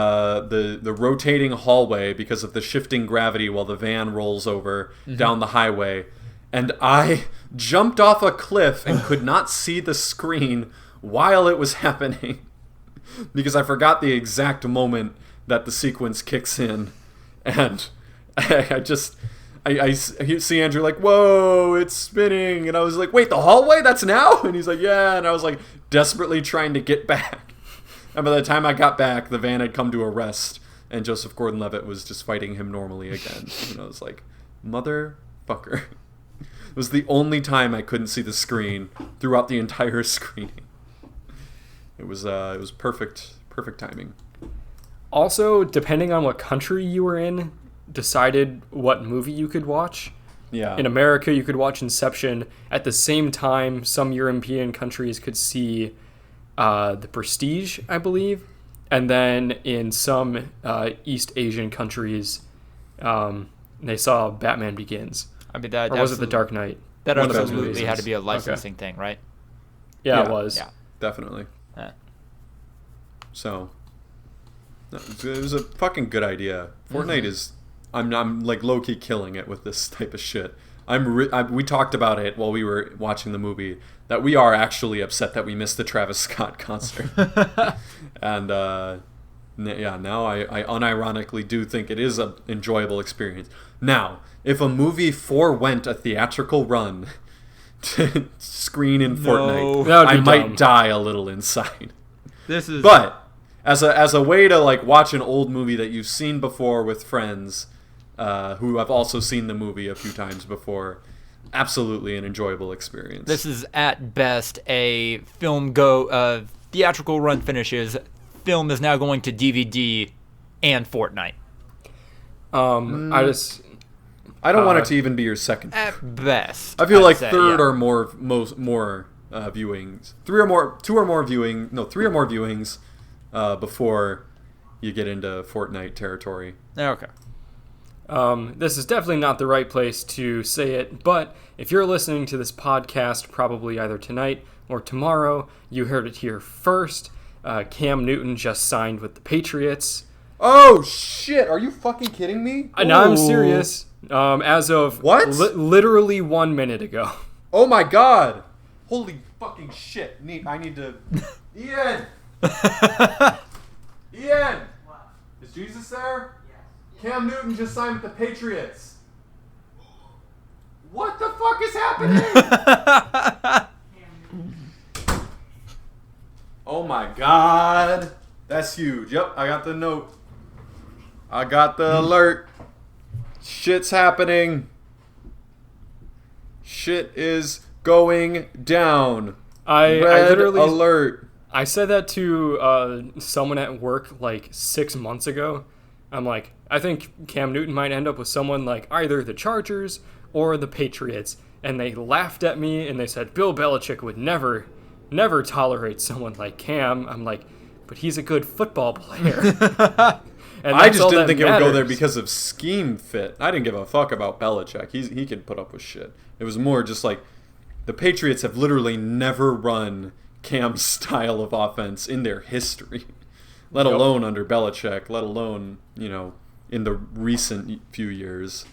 rotating hallway because of the shifting gravity while the van rolls over down the highway. And I jumped off a cliff and could not see the screen while it was happening because I forgot the exact moment that the sequence kicks in. And I see Andrew like, whoa, it's spinning. And I was like, wait, the hallway? That's now? And he's like, yeah. And I was like desperately trying to get back. And by the time I got back, the van had come to a rest. And Joseph Gordon-Levitt was just fighting him normally again. And I was like, motherfucker. It was the only time I couldn't see the screen throughout the entire screening. It was perfect timing. Also, depending on what country you were in, decided what movie you could watch. Yeah. In America, you could watch Inception. At the same time, some European countries could see The Prestige, I believe. And then in some East Asian countries, they saw Batman Begins. I mean, that or was it The Dark Knight? That absolutely had to be a licensing thing, right? Yeah, it was. Yeah, definitely. So, it was a fucking good idea. Fortnite is, I'm like low-key killing it with this type of shit. We talked about it while we were watching the movie, that we are actually upset that we missed the Travis Scott concert. And, now I unironically do think it is an enjoyable experience. Now, if a movie forewent a theatrical run to screen in Fortnite, I might die a little inside. But as a way to like watch an old movie that you've seen before with friends, who have also seen the movie a few times before. Absolutely an enjoyable experience. This is at best a theatrical run finishes. Film is now going to DVD and Fortnite. I don't want it to even be your second. At best, I feel like say, third yeah. or more viewings. Three or more viewings before you get into Fortnite territory. Okay. This is definitely not the right place to say it, but if you're listening to this podcast probably either tonight or tomorrow, you heard it here first. Cam Newton just signed with the Patriots. Oh, shit. Are you fucking kidding me? No, I'm serious. As of what? Literally 1 minute ago. Oh my god. Holy fucking shit. I need to... Ian! Ian! What? Is Jesus there? Yes. Cam Newton just signed with the Patriots. What the fuck is happening? Oh my god. That's huge. Yep, I got the note. I got the alert. Shit's happening. Shit is going down. I literally alert. I said that to someone at work like 6 months ago. I'm like, I think Cam Newton might end up with someone like either the Chargers or the Patriots. And they laughed at me and they said, Bill Belichick would never tolerate someone like Cam. I'm like, but he's a good football player. And I just didn't think it would go there matters. because of scheme fit. I didn't give a fuck about Belichick. He can put up with shit. It was more just like the Patriots have literally never run Cam's style of offense in their history, let alone under Belichick, let alone, in the recent few years.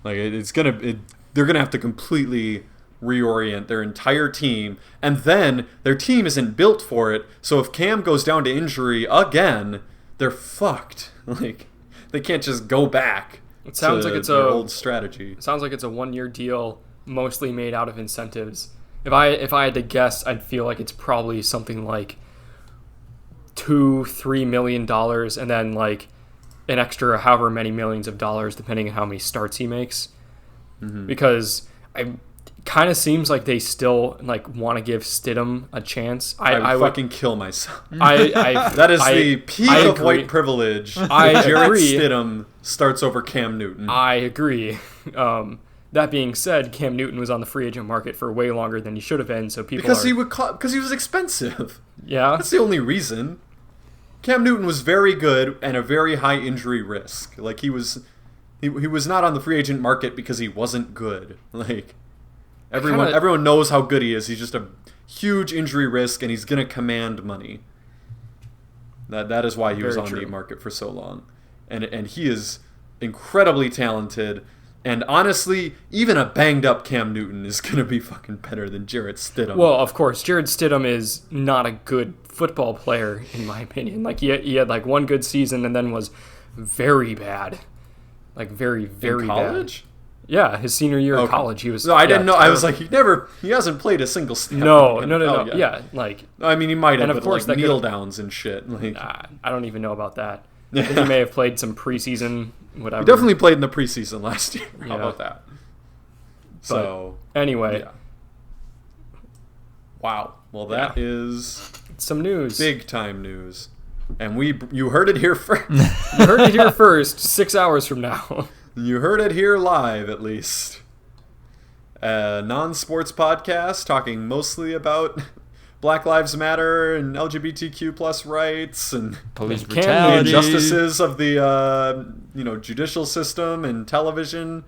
Like they're gonna have to completely reorient their entire team, and then their team isn't built for it. So if Cam goes down to injury again, they're fucked. Like they can't just go back. It sounds to like it's their a old strategy. It sounds like it's a 1-year deal, mostly made out of incentives. If I had to guess, I'd feel like it's probably something like $2-3 million, and then like an extra however many millions of dollars, depending on how many starts he makes. Mm-hmm. Because kind of seems like they still like want to give Stidham a chance. I would fucking kill myself. That That is the peak of white privilege. I if Jarrett agree. Stidham starts over Cam Newton. I agree. That being said, Cam Newton was on the free agent market for way longer than he should have been, so people because he was expensive. Yeah. That's the only reason. Cam Newton was very good and a very high injury risk. Like he was not on the free agent market because he wasn't good. Like everyone knows how good he is. He's just a huge injury risk, and he's gonna command money. That is why he was Very on true. the market for so long, and he is incredibly talented. And honestly, even a banged up Cam Newton is gonna be fucking better than Jarrett Stidham. Well, of course, Jarrett Stidham is not a good football player, in my opinion. Like, he had like one good season and then was very bad. Like, very, very in college? bad. Yeah, his senior year of Okay. college, he was... No, I didn't know. I was terrible. like, he hasn't played a single snap. No. Oh, Yeah, like... I mean, he might have, And of but course like that kneel could've- downs and shit. Like, I don't even know about that. I think he may have played some preseason, whatever. he definitely played in the preseason last year. How Yeah. about that? So, Anyway, yeah. Wow. Well, that is some news. big time news. And you heard it here first. You heard it here first, 6 hours from now. You heard it here live, at least. A non-sports podcast talking mostly about Black Lives Matter and LGBTQ plus rights and Police Cam the brutality. injustices of the judicial system and television,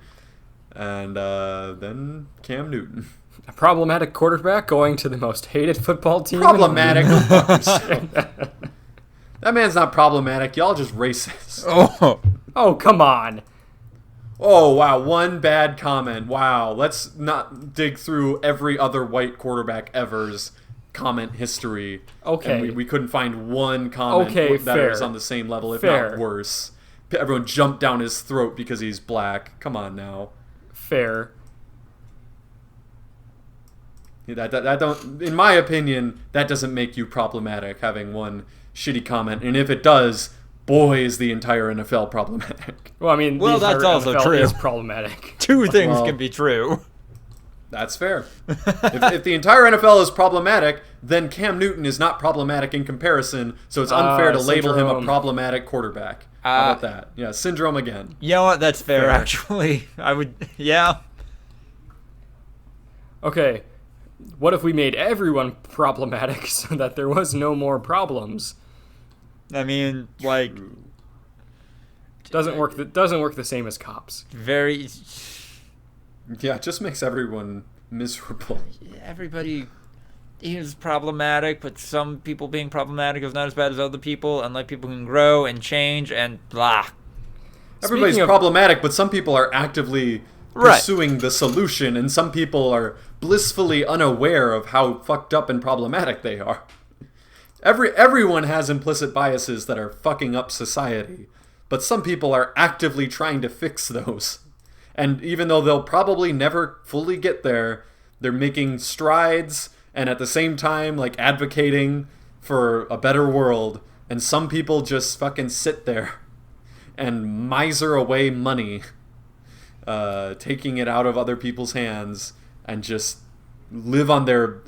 and then Cam Newton. A problematic quarterback going to the most hated football team. Problematic. Go fuck yourself. That man's not problematic. Y'all just racist. Oh, come on. Oh, wow. One bad comment. Wow. Let's not dig through every other white quarterback ever's comment history. Okay. And we couldn't find one comment Okay, that fair. was on the same level, if Fair. not worse. Everyone jumped down his throat because he's black. Come on now. Fair. That don't, in my opinion, that doesn't make you problematic, having one shitty comment. And if it does, boy, is the entire NFL problematic. Well, I mean, Well, the that's entire also NFL true. is problematic. Two things Well, can be true. That's fair. If the entire NFL is problematic, then Cam Newton is not problematic in comparison, so it's unfair to label him a syndrome. problematic quarterback. How about that? Yeah, syndrome again. You know what? That's fair, Fair. actually. I would, yeah. Okay, what if we made everyone problematic so that there was no more problems? I mean, like, Doesn't work the same as cops. very... Yeah, it just makes everyone miserable. Everybody is problematic, but some people being problematic is not as bad as other people, and like people can grow and change and blah. Everybody's Speaking of- problematic, but some people are actively Right. pursuing the solution, and some people are blissfully unaware of how fucked up and problematic they are. Everyone has implicit biases that are fucking up society, but some people are actively trying to fix those. And even though they'll probably never fully get there, they're making strides and at the same time like advocating for a better world. And some people just fucking sit there and miser away money, taking it out of other people's hands and just live on their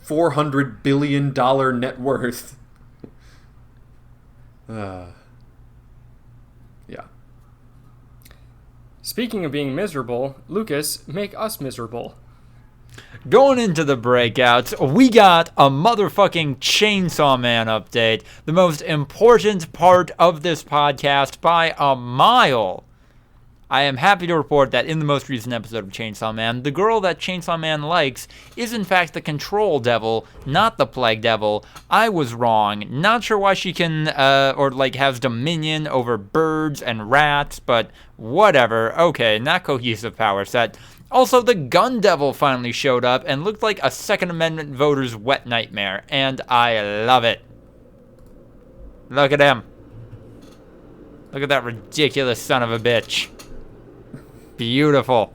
$400 billion net worth. Yeah. Speaking of being miserable, Lucas, make us miserable. Going into the breakouts, we got a motherfucking Chainsaw Man update, the most important part of this podcast by a mile. I am happy to report that in the most recent episode of Chainsaw Man, the girl that Chainsaw Man likes is in fact the Control Devil, not the Plague Devil. I was wrong. Not sure why she can, or like has dominion over birds and rats, but whatever. Okay, not cohesive power set. Also, the Gun Devil finally showed up and looked like a Second Amendment voter's wet nightmare, and I love it. Look at him. Look at that ridiculous son of a bitch. Beautiful.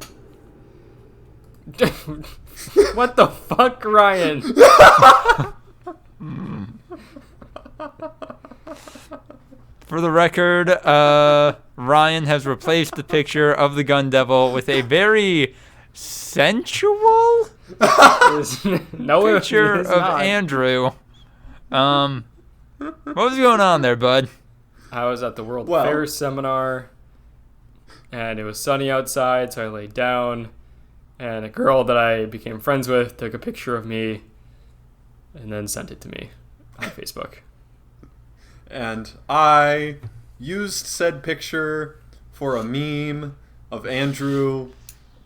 What the fuck, Ryan? For the record, Ryan has replaced the picture of the Gun Devil with a very sensual No, picture it is of not. Andrew. What was going on there, bud? I was at the World Well- Fair seminar, and it was sunny outside, so I laid down, and a girl that I became friends with took a picture of me and then sent it to me on Facebook. And I used said picture for a meme of Andrew,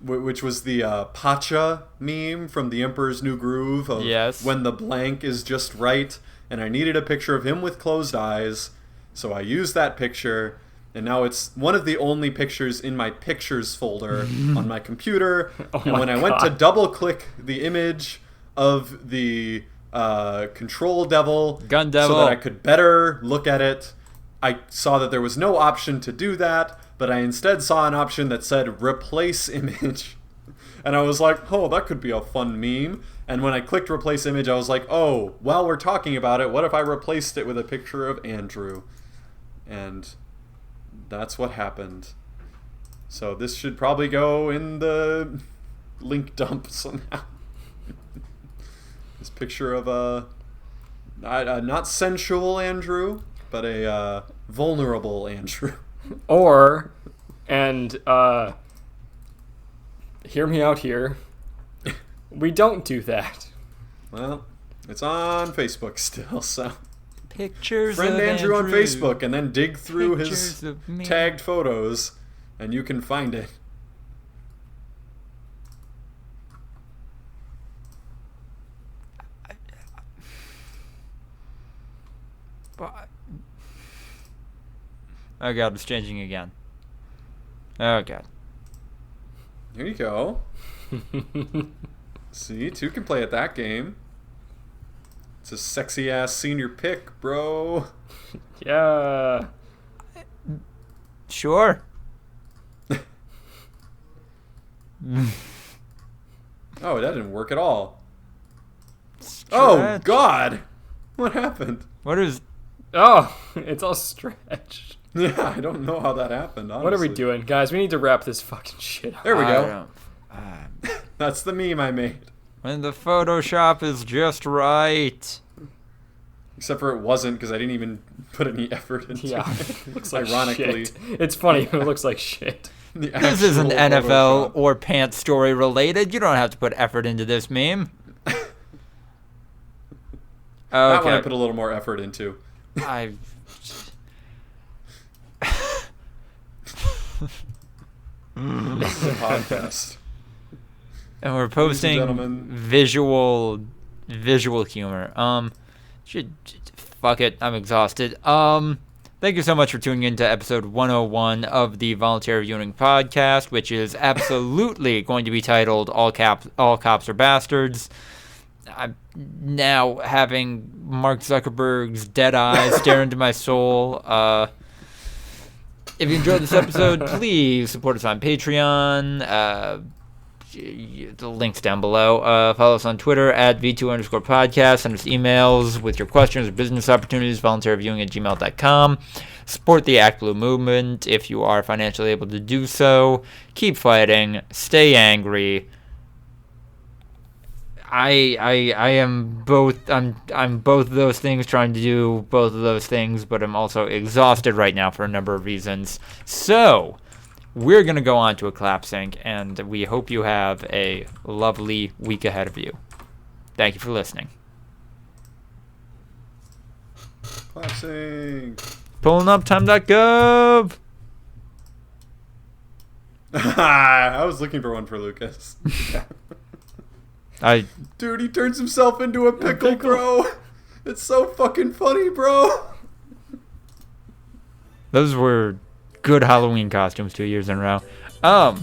which was the Pacha meme from The Emperor's New Groove of Yes. when the blank is just right. And I needed a picture of him with closed eyes, so I used that picture. And now it's one of the only pictures in my pictures folder on my computer. Oh and my when I went to God. double click the image of the Control Devil, Gun Devil. so that I could better look at it, I saw that there was no option to do that, but I instead saw an option that said replace image. And I was like, oh, that could be a fun meme. And when I clicked replace image, I was like, oh, while we're talking about it, what if I replaced it with a picture of Andrew? And that's what happened. So this should probably go in the link dump somehow. This picture of a not sensual Andrew, but a vulnerable Andrew. Or, and hear me out here, we don't do that. Well, it's on Facebook still, so Pictures friend of Andrew on Facebook and then dig through his Pictures of me. tagged photos, and you can find it. Oh god, it's changing again. Oh god. Here you go. See, two can play at that game. It's a sexy ass senior pick, bro. Yeah. Sure. Oh, that didn't work at all. Oh Stretch. God, what happened? What is... Oh, it's all stretched. Yeah, I don't know how that happened, honestly. What are we doing? Guys, we need to wrap this fucking shit up. There we I go. don't- That's the meme I made. when the Photoshop is just right. Except for it wasn't, because I didn't even put any effort into Yeah, it. it looks like Ironically. shit. It's funny, but it looks like shit. The This isn't actual NFL Photoshop. or Pants Story related. You don't have to put effort into this meme. That one I Okay. put a little more effort into. I This is a podcast. and we're and posting gentlemen. visual humor. Fuck it, I'm exhausted. Thank you so much for tuning in to episode 101 of the Voluntary Viewing podcast, which is absolutely going to be titled All Cops Are Bastards. I'm now having Mark Zuckerberg's dead eyes stare into my soul. If you enjoyed this episode, please support us on Patreon. The link's down below. Follow us on Twitter at V2_podcast. Send us emails with your questions or business opportunities, voluntaryviewing@gmail.com. Support the Act Blue movement if you are financially able to do so. Keep fighting. Stay angry. I am both. I'm both of those things, trying to do both of those things, but I'm also exhausted right now for a number of reasons. So we're going to go on to a clap sync, and we hope you have a lovely week ahead of you. Thank you for listening. Clapping. PullingUpTime.gov. I was looking for one for Lucas. Dude, he turns himself into a pickle, bro. It's so fucking funny, bro. those were good Halloween costumes 2 years in a row.